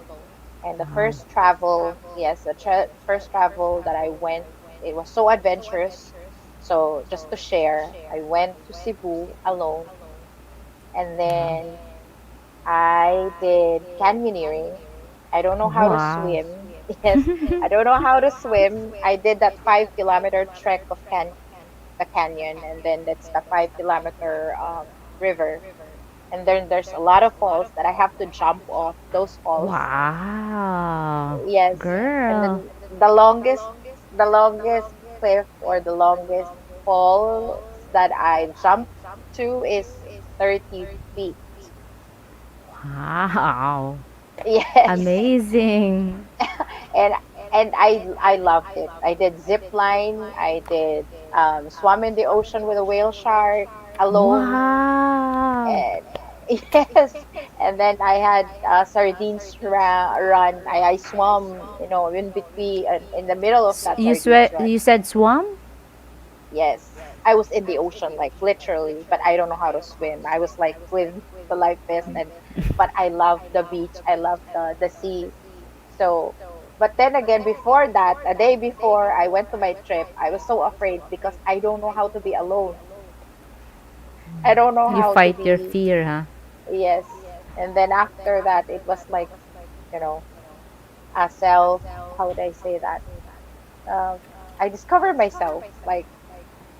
And the Wow. first travel, yes, the first travel that I went, it was so adventurous. So just to share, I went to Cebu alone, and then I did canyoneering. I don't know how to Wow. swim. Yes, I don't know how to swim. I did that 5 kilometer trek of the canyon, and then that's the 5 kilometer river. And then there's a lot of falls that I have to jump off those falls. Wow. Yes. And Girl. then the longest cliff or the longest falls that I jumped to is 30 feet. Wow. Yes. Amazing. And I loved it. I did zip line, I did swam in the ocean with a whale shark alone. Wow. And yes, and then I had sardines run. I swam, in between, in the middle of that You sardines swear run. you said swam? Yes, I was in the ocean, like literally, but I don't know how to swim. I was like with the life vest, and but I love the beach. I love the sea. So, but then again, before that, a day before I went to my trip, I was so afraid because I don't know how to be alone. I don't know You how to fight your be. fear, huh? Yes. And then after that, it was like, you know, a self, how would I say that? Um, I discovered myself, like,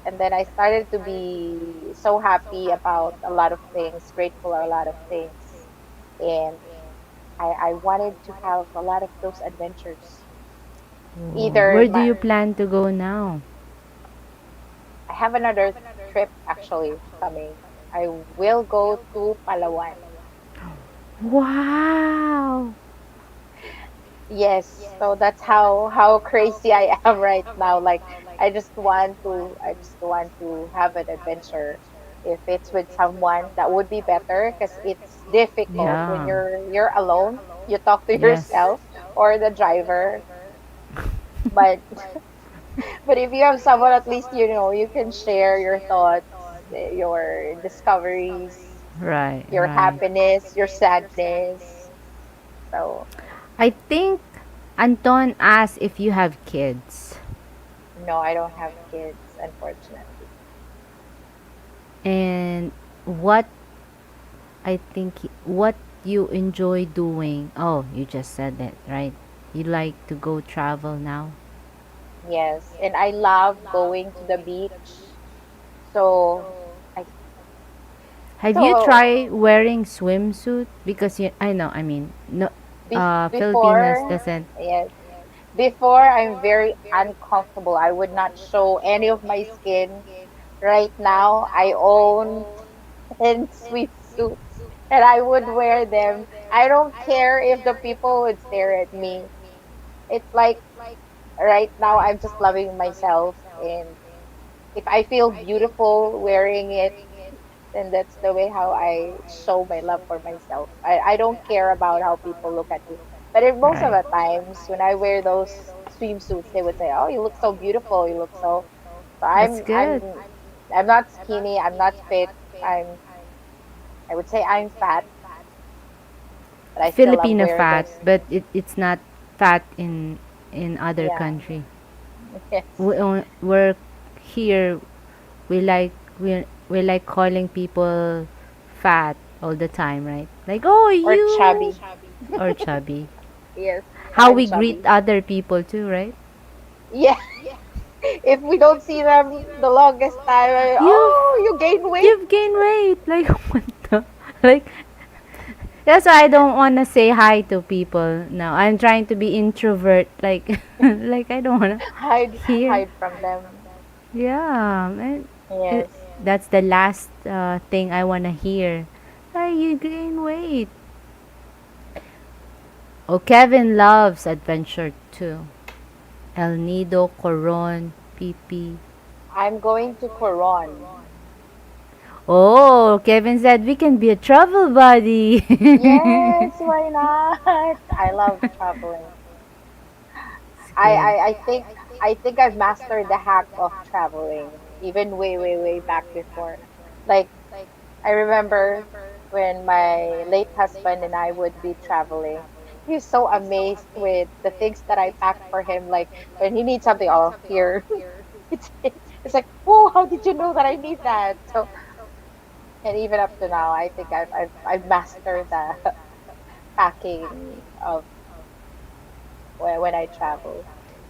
and then I started to be so happy about a lot of things, grateful for a lot of things. And I wanted to have a lot of those adventures. Oh, Either where do my, you plan to go now? I have another trip actually coming. I will go to Palawan. Wow. Yes, so that's how crazy I am right now. Like I just want to have an adventure. If it's with someone, that would be better because it's difficult when Yeah. you're alone. You talk to Yes. yourself or the driver, but but if you have someone, at least you know you can share your thoughts, your discoveries, Right, your right. happiness, your sadness. So I think Anton asked if you have kids. no, I don't have kids, unfortunately. And what what you enjoy doing. Oh, you just said that, right? You like to go travel now. Yes, and I love going to the beach. So I Have you so tried wearing swimsuit? Because I know, I mean, no, Filipinas before, doesn't. yes, before I'm very uncomfortable. I would not show any of my skin. Right now, I own 10 swimsuits and I would wear them. I don't care if the people would stare at me. It's like right now I'm just loving myself, and if I feel beautiful wearing it, then that's the way how I show my love for myself. I don't care about how people look at me. But in most of Right. the times when I wear those swimsuits, they would say, "Oh, you look so beautiful. You look so." So That's good. I'm not skinny. I'm not fit. I'm I would say I'm fat, but I still love Filipino wearing fat, those. but it's not fat in other Yeah. country. Yes. We're here. We like we like calling people fat all the time, right? Like, oh, Or you chubby. or chubby. Yes, How I'm we greet chubby. other people too, right? Yeah. If we don't see them the longest time, You've oh, you gain weight. you've gained weight. Like what the? Like that's why I don't want to say hi to people now. I'm trying to be introvert. Like like I don't want to hear. Hide from them. Yeah, and it, Yes. that's the last thing I want to hear. Hey, you gain weight. Oh, Kevin loves adventure too. El Nido, Coron, Pipi. I'm going to Coron. Oh, Kevin said we can be a travel buddy. Yes, why not? I love traveling. It's good. I think I've mastered the hack of traveling, even way back before. Like I remember when my late husband and I would be traveling. He's so amazed with the things that I packed for him. Like when he needs something, oh here. It's like, oh, how did you know that I need that? So, and even up to now, I think I've mastered the packing of when I travel.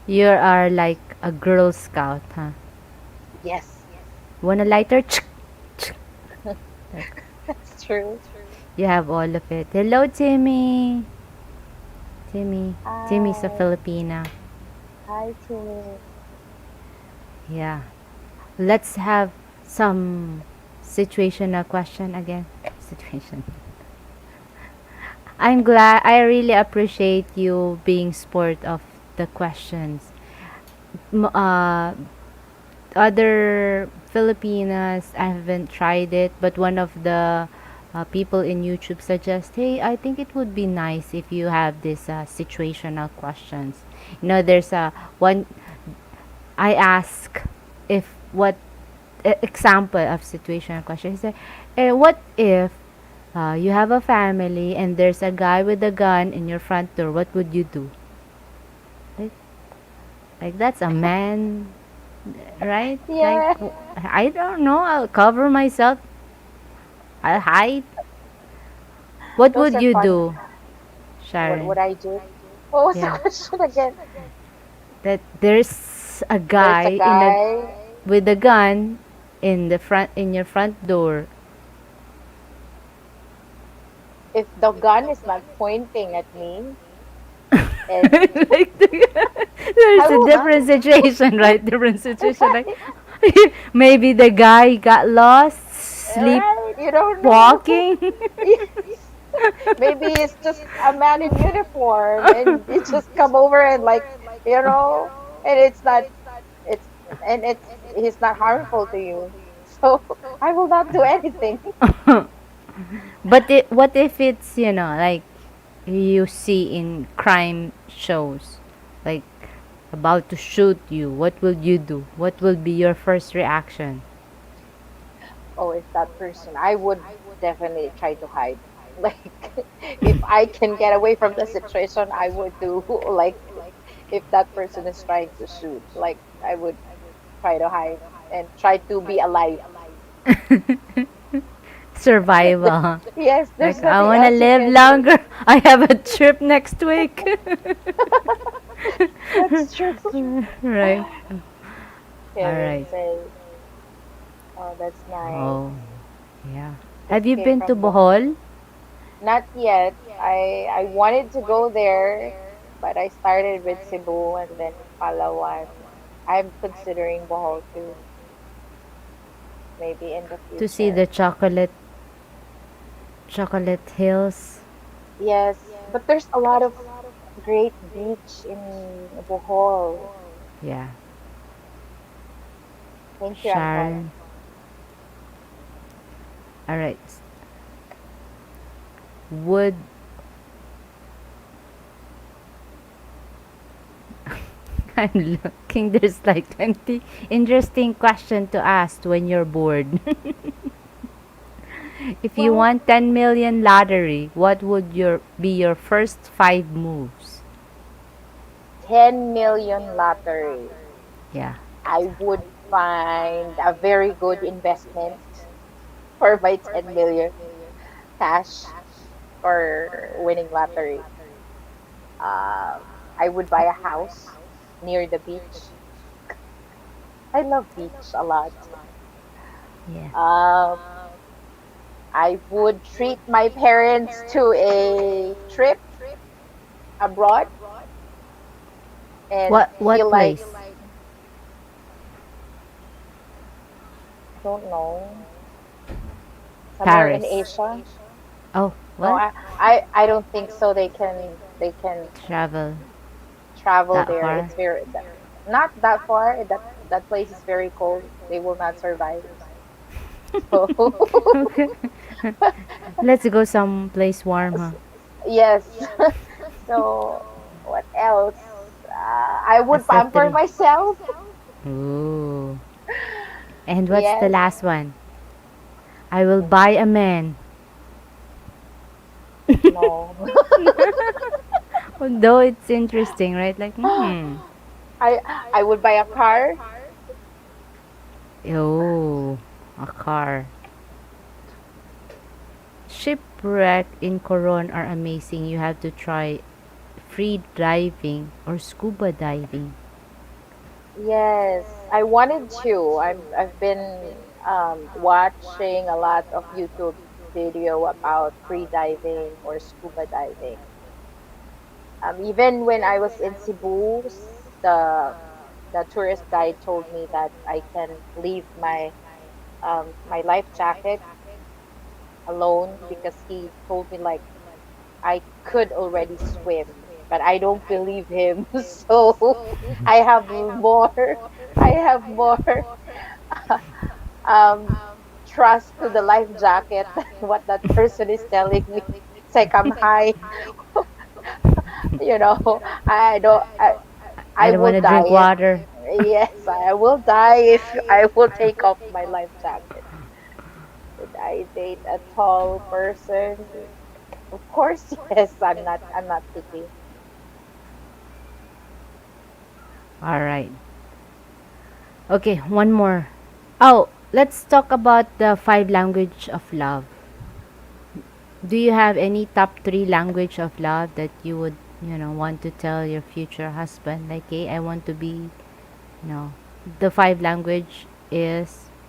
You are like a Girl Scout, huh? Yes, Want a lighter? that's true. You have all of it. Hello, Timmy. Timmy. Timmy's a Hi, Filipina. hi, Timmy. Yeah. Let's have some situational question again. Situation. I'm glad. I really appreciate you being sport of the questions. M- uh, Other Filipinas, I haven't tried it, but one of the people in YouTube suggest, hey, I think it would be nice if you have this situational questions. There's a one I ask if what example of situational question. He said, what if you have a family and there's a guy with a gun in your front door? What would you do? Like, like that's a man, right? Like Yeah. I don't know. I'll cover myself. I'll hide. What Those would are you fun. do, What Sharon? would I do? What was the Yeah. question again? That there's a There's a guy in a guy. with a gun in your front door. If the gun is not pointing at me, and Like I there's a will not. different situation, right? Different situation. Like maybe the guy got lost, Right? You don't know. sleepwalking. Yes. Maybe it's just a man in uniform and you just come over and like, and it's it's he's not harmful to you. So I will not do anything. But what if it's, like you see in crime shows, like about to shoot you? What will you do? What will be your first reaction? Oh, if that person, I would definitely try to hide. Like, if I can get away from the situation, I would do. Like, if that person is trying to shoot, like, I would try to hide and try to be alive. Survival, huh? Yes, there's Like, I nothing want to else you live can do. longer. I have a trip next week. That's true. Right. All Kevin right. says, "Oh, that's nice. Oh, yeah. Have you Escape been to from Bohol." Bohol? Not yet. I wanted to go there, but I started with Cebu and then Palawan. I'm considering Bohol too, maybe in the To see the future. chocolate hills? Yes, but there's a lot of great beach in Bohol. Yeah. Thank you, Anton. Sharon. All right. Would I'm looking. There's like 20 interesting question to ask when you're bored. If you Well, won 10 million lottery, what would your first 5 moves? 10 million lottery. Yeah. I would find a very good investment for my 10 million cash for winning lottery. I would buy a house near the beach. I love beach a lot. Yeah. Um, I would treat my parents to a trip abroad and What feel like, place? I don't know, somewhere in Paris. Asia. Oh, No, what? I don't think so. They can Travel travel that there. far? It's not that far. That place is very cold. They will not survive. So Okay. Let's go someplace warm, huh? yes. So what else? I A would pamper settle. myself. Ooh. And what's the Yes. last one? I will buy a man. No. Although it's interesting, right? Like, hmm. I I would buy a car. Oh, a car. Shipwreck in Coron are amazing. You have to try free diving or scuba diving. Yes, I wanted to. I've been watching a lot of YouTube video about free diving or scuba diving. Even when I was in Cebu, the tourist guide told me that I can leave my life jacket alone because he told me like I could already swim, but I don't believe him. So I have more I have more um trust to the life jacket than what that person is telling me. It's like I'm high, you know. I don't I I don't will want to drink die if water. yes, I will die if I will take off my life jacket. Would I date a tall person? Of course, yes. I'm not picky. All right. Okay, one more. Oh, let's talk about the five language of love. Do you have any top three language of love that you would, want to tell your future husband? Like, hey, I want to be, no. The five language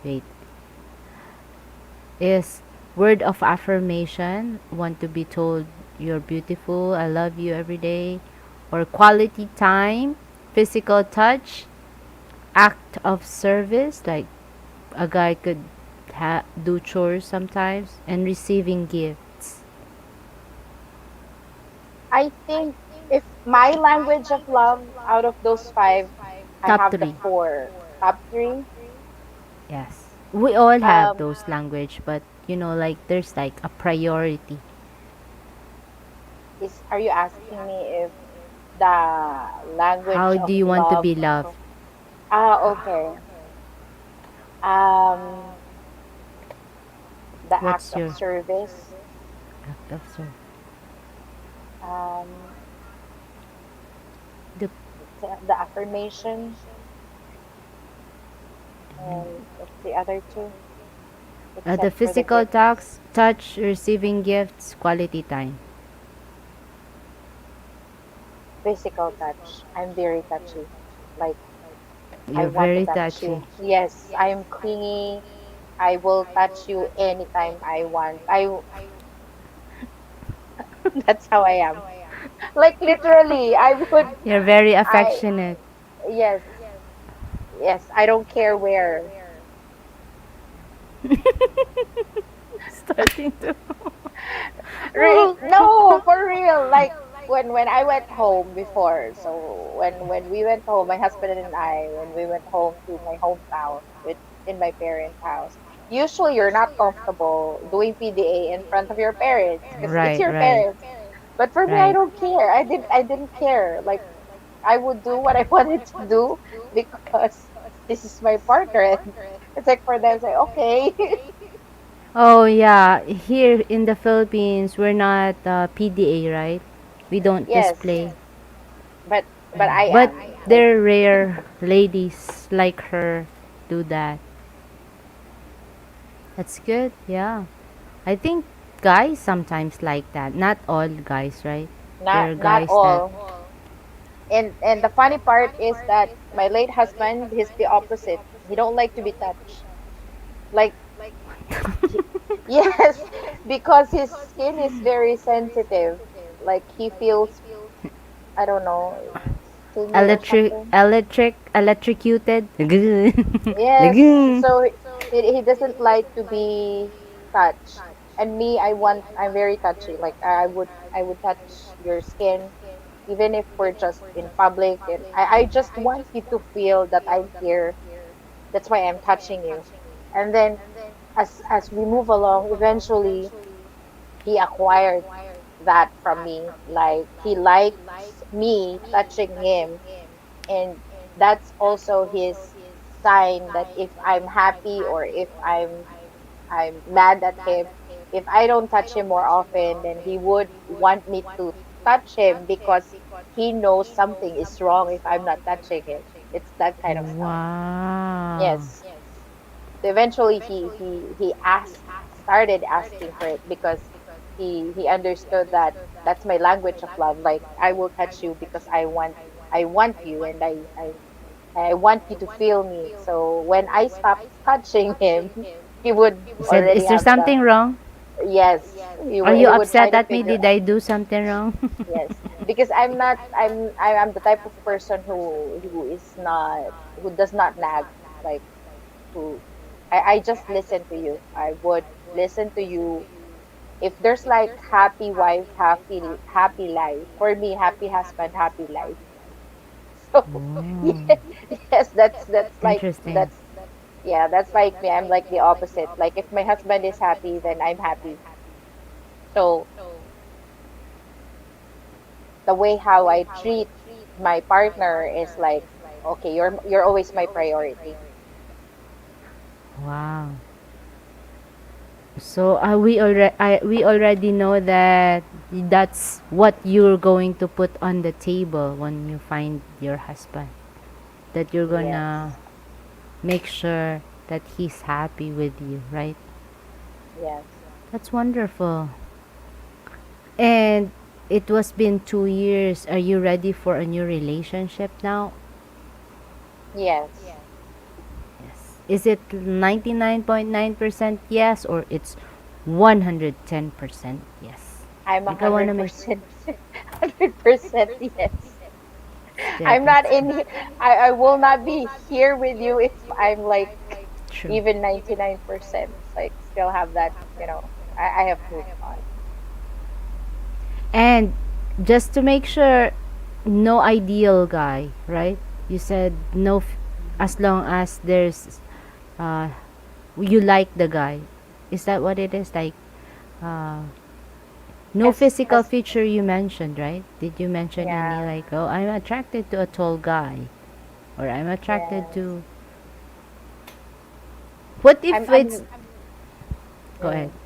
wait, is word of affirmation, want to be told you're beautiful, I love you every day, or quality time, physical touch, act of service, like a guy could do chores sometimes, and receiving gifts. I think if my language of love out of those five, I Top have the three. four. Top three. Yes. We all have Um, those language, but like there's like a priority. are you asking me if the language How do of you want to love? be loved? Okay. Um, the act What's of your service. act of service? Um, The the affirmation, and what's the other two? the Except for the physical gifts. touch, receiving gifts, quality time. Physical touch. I'm very touchy. Like I You're want to very touch touchy. you. Yes, I'm clingy. I will touch you anytime I want. That's how I am. Like literally, I would You're very I affectionate. yes, yes, I don't care where. Starting to. Real no, for real. Like when I went home before. So when we went home, my husband and I, when we went home to my hometown with in my parents' house. Usually you're not comfortable doing PDA in front of your parents because it's Right, your right, parents. But for me, I right. don't care. I didn't care. Like I would do what I wanted to do because this is my partner. And it's like for them, say, okay, Oh yeah, here in the Philippines, we're not PDA, right? We don't yes, display. but I But am like there are rare ladies like her do that. That's good. Yeah. I think guys sometimes like that. Not all guys, right? There are not guys that all. And the funny part is that my late husband, he's the opposite. He don't like to be touched. Like he, yes, because his skin is very sensitive. Like he feels, I don't know, stingy or something. electrocuted. Yes, so he doesn't like to be touched. And me, I'm very touchy. Like I would touch your skin even if we're just in public, and I just want you to feel that I'm here. That's why I'm touching you. And then as we move along, eventually he acquired that from me. Like he likes me touching him, and that's also his sign that if I'm happy or if I'm mad at him, if I don't touch him more often, then he would want me to touch him because he knows something is wrong if I'm not touching him. It's that kind of stuff. Wow. Yes. So eventually he started asking for it because he understood that that's my language of love. Like I will touch you because I want you, and I want you to feel me. So when I stop touching him, he would He said, already "Is there have some. something wrong? Yes, Are you he would try upset to at me? figure. Did I do something wrong?" Yes, because I'm the type of person who does not nag. Like who I just listen to you. I would listen to you. If there's like happy wife, happy life. For me, happy husband, happy life. So Oh, yeah, yes, that's like interesting. that's yeah, that's like me. I'm like the opposite. Like if my husband is happy, then I'm happy. So the way how I treat my partner is like, okay, you're always my priority. Wow. So we already know that that's what you're going to put on the table when you find your husband. That you're Yes. gonna make sure that he's happy with you, right? Yes. That's wonderful. And it was been 2 years. Are you ready for a new relationship now? Yes. Yes. Is it 99.9% yes, or it's 110% yes? I'm a Like, I want to hundred make. percent, 100% yes. Yeah, I'm not that's in. I will not be here with you if I'm like true. even 99%. Like still have that. I have moved on. And just to make sure, no ideal guy, right? You said no, as long as there's, uh, you like the guy. Is that what it is? Like, uh, no physical As feature you mentioned, right? Did you mention any, yeah, like, oh, I'm attracted to a tall guy, or I'm attracted yes. to. What if it's? I'm Go ahead. mm,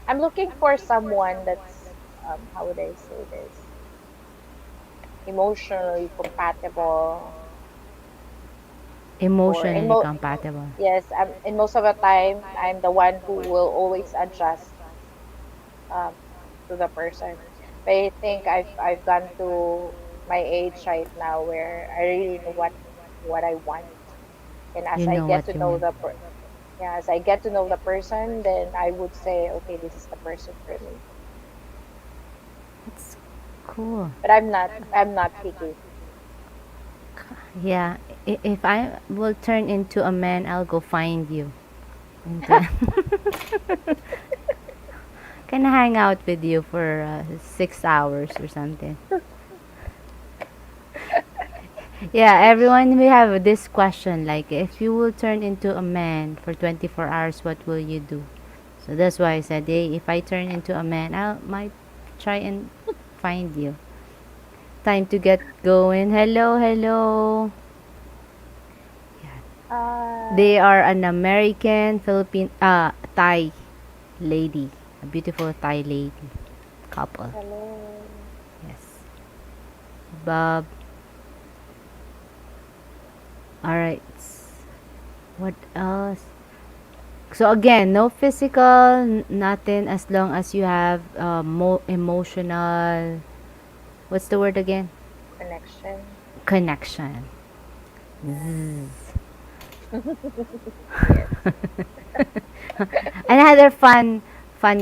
I'm looking for someone that's how would I say this? Emotionally compatible, or Emotionally compatible. yes, and most of the time I'm the one who will always adjust um to the person. But I think I've gone to my age right now where I really know what I want. And You as I know get what to you know want. yeah, as I get to know the person, then I would say, okay, this is the person for me. That's cool. But I'm not picky. Yeah, if I will turn into a man, I'll go find you. And can hang out with you for 6 hours or something. Yeah, everyone, we have this question, like, if you will turn into a man for 24 hours, what will you do? So that's why I said, hey, if I turn into a man, I might try and find you. Time to get going. Hello, hello. They Hi. are an American Philippine Thai lady, a beautiful Thai lady couple. Hello. Yes, Bob. All right. What else? So again, no physical, nothing, as long as you have emotional. What's the word again? Connection. Connection. Yeah. Zzz. Yes. Another fun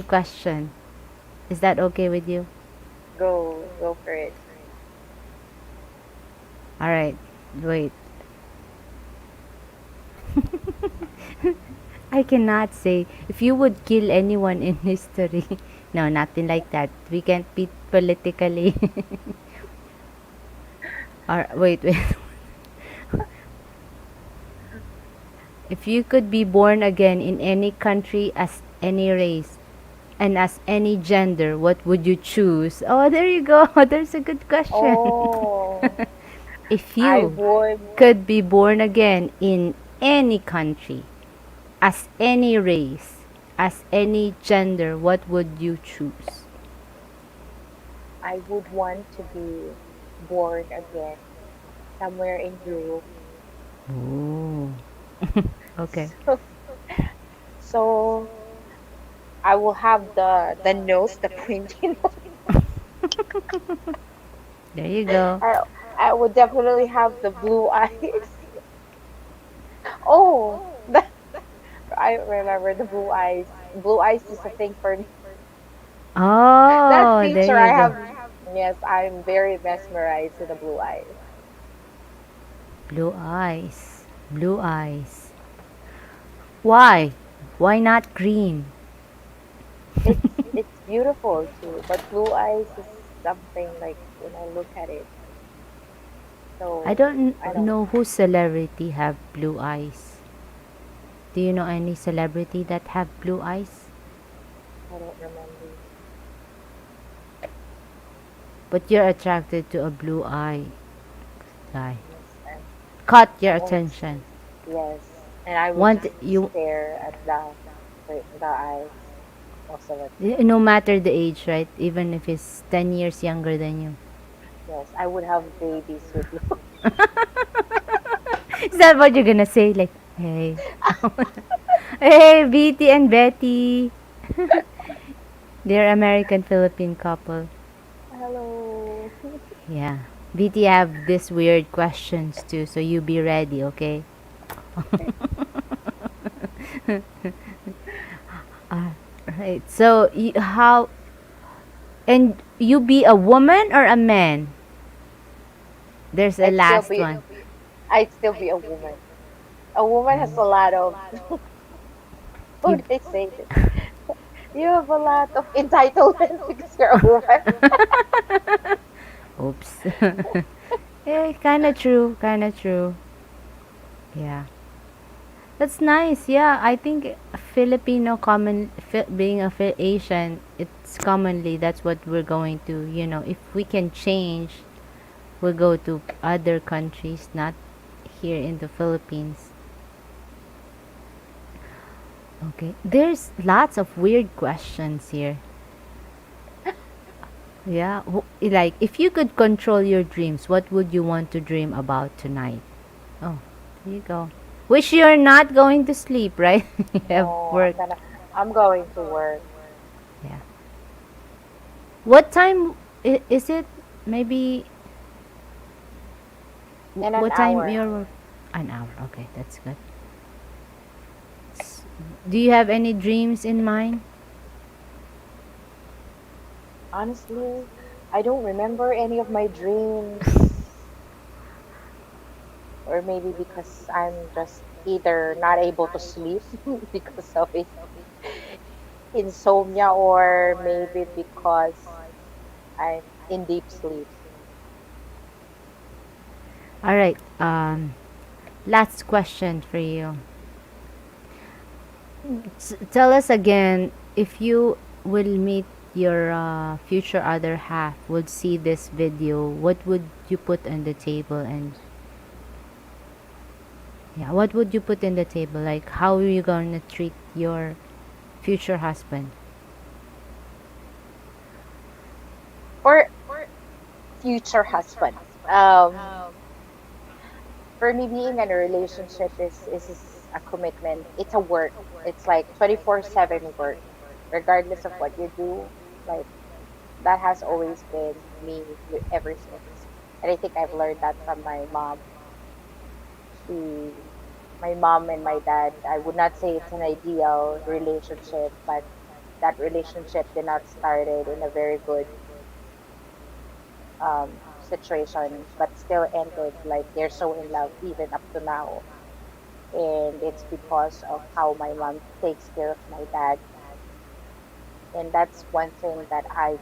question. Is that okay with you? Go for it. All right. Wait. I cannot say if you would kill anyone in history. No, nothing like that. We can't be politically. Or wait. If you could be born again in any country as any race and as any gender, what would you choose? Oh, there you go. There's a good question. Oh, If I you would could be born again in any country, as any race, as any gender, what would you choose? I would want to be born again somewhere in Europe. Oh, okay. So, so I will have the nose, the pointy nose. There you go. I I would definitely have the blue eyes. Oh, I remember the blue eyes. Blue eyes is a thing for me. That Oh, there feature you I go. have. Yes, I'm very mesmerized with the blue eyes. Blue eyes. Blue eyes. Why? Why not green? It's beautiful too, but blue eyes is something like when I look at it. I So don't I don't know who celebrity have blue eyes. Do you know any celebrity that have blue eyes? I don't remember. But you're attracted to a blue eye guy. Yes, Caught your I'm always attention. yes, and I would Want just you, stare at the eyes most of the time. no matter the age, right? Even if he's 10 years younger than you. Yes, I would have babies with blue. Is that what you're gonna say? Like, hey, hey, Betty and Betty. They're American Philippine couple. Hello. Yeah. BT have this weird questions too, so you be ready, okay? Uh, right. So how and you be a woman or a man? There's a I'd still last be one. I'd still be a woman. A woman has a Oh. lot of how You, would I say this? You have a lot of entitlement because you're a woman. oops. Yeah, kind of true. Kind of true. Yeah. That's nice. Yeah, I think Filipino being a Asian, it's commonly that's what we're going to, if we can change, we'll go to other countries, not here in the Philippines. Okay. There's lots of weird questions here. Yeah. Like, if you could control your dreams, what would you want to dream about tonight? Oh, there you go. Wish you're not going to sleep, right? You have No, work. I'm going to work. Yeah. What time is it? Maybe In an what time hour. your work? An hour. Okay, that's good. S- Do you have any dreams in mind? Honestly, I don't remember any of my dreams, or maybe because I'm just either not able to sleep because of insomnia, or maybe because I'm in deep sleep. All right. Last question for you. Tell us again if you will meet your future other half would see this video, what would you put on the table? And yeah, what would you put in the table? Like, how are you going to treat your future husband? Or future husband. Um, for me, being in a relationship is a commitment. It's a work. It's like 24/7 work, regardless of what you do. Like, that has always been me ever since. And I think I've learned that from my mom. She, my mom and my dad, I would not say it's an ideal relationship, but that relationship did not started in a very good situation, but still ended like they're so in love even up to now. And it's because of how my mom takes care of my dad. And that's one thing that I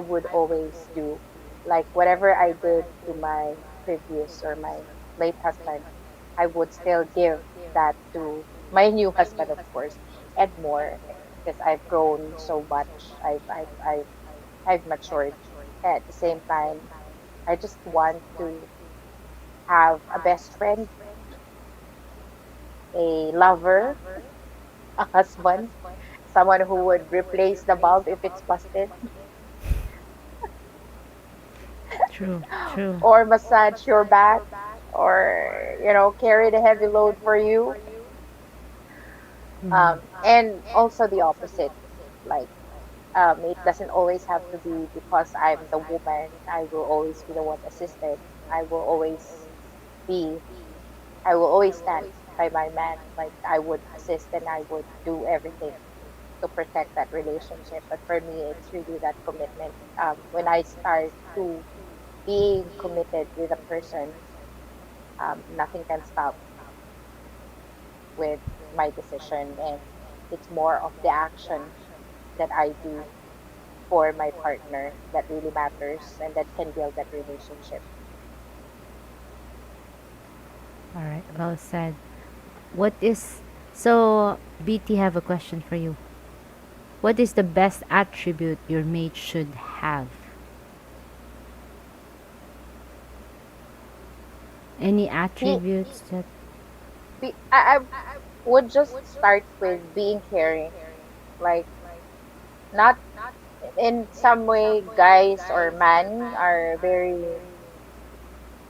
would always do. Like, whatever I did to my previous or my late husband, I would still give that to my new husband, of course, and more, because I've grown so much. I've matured. At the same time, I just want to have a best friend, a lover, a husband, someone who would replace the bulb if it's busted, True, true. or massage your back, or carry the heavy load for you. Mhm. And also the opposite, like, it doesn't always have to be because I'm the woman. I will always be the one assisted. I will always be. I will always stand by my man. Like, I would assist and I would do everything to protect that relationship. But for me, it's really that commitment. When I start to being committed with a person, nothing can stop with my decision, and it's more of the action that I do for my partner that really matters and that can build that relationship. All right, well said. What is so BT have a question for you. What is the best attribute your mate should have? Any Be, attributes that I would just start with being caring. Like, not in some way, guys or men are very,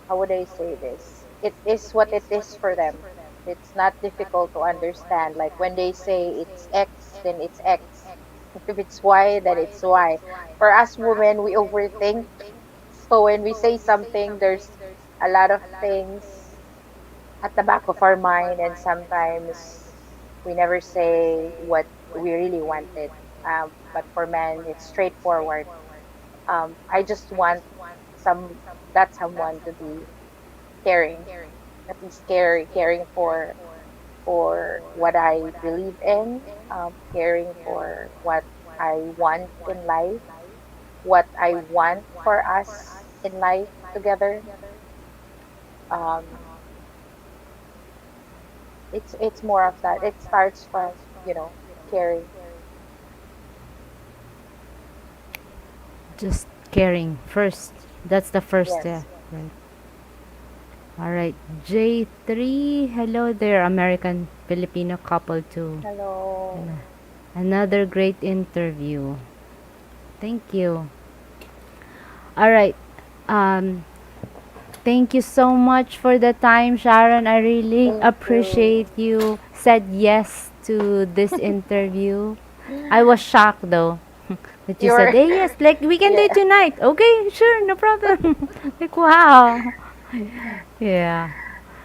how would I say this? It is what it is for them. It's not difficult to understand. Like, when they say it's X, then it's X. If it's why, then it's why. For us women, we overthink. So when we say something, there's a lot of things at the back of our mind, and sometimes we never say what we really wanted. But for men, it's straightforward. I just want some that someone to be caring, at least caring for what I believe in, caring for what I want in life, what I want for us in life together. Um, it's more of that. It starts from, caring. Just caring first. That's the first step, Yes. right? All right. J3, hello there, American Filipino couple too. Hello. Another great interview. Thank you. All right. Um, Thank you so much for the time, Sharon. I really Thank appreciate you. you said yes to this interview. I was shocked though that you said, You're "Hey, yes, like we can date yeah. tonight." Okay, sure, no problem. Like wow. Yeah.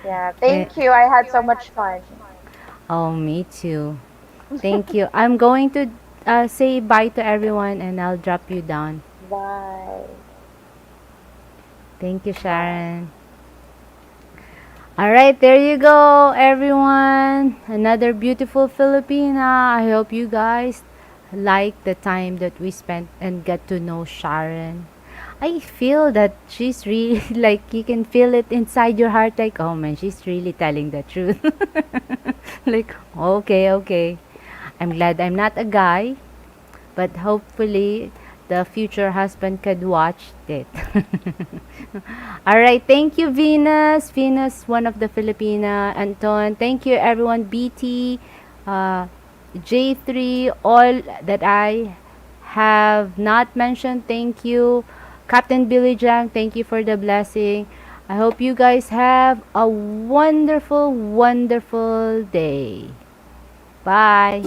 Yeah, Eh, thank you. I had so much fun. oh, me too. Thank you. I'm going to say bye to everyone and I'll drop you down. Bye. Thank you, Bye. Sharon. All right, there you go, everyone. Another beautiful Filipina. I hope you guys like the time that we spent and get to know Sharon. I feel that she's really like you can feel it inside your heart like oh man, she's really telling the truth. Like okay, okay. I'm glad I'm not a guy, but hopefully the future husband could watch it. All right, thank you, Venus. Venus, one of the Filipina. Anton, thank you, everyone. BT, uh, J3, all that I have not mentioned, thank you. Captain Billy Jang, thank you for the blessing. I hope you guys have a wonderful, wonderful day. Bye.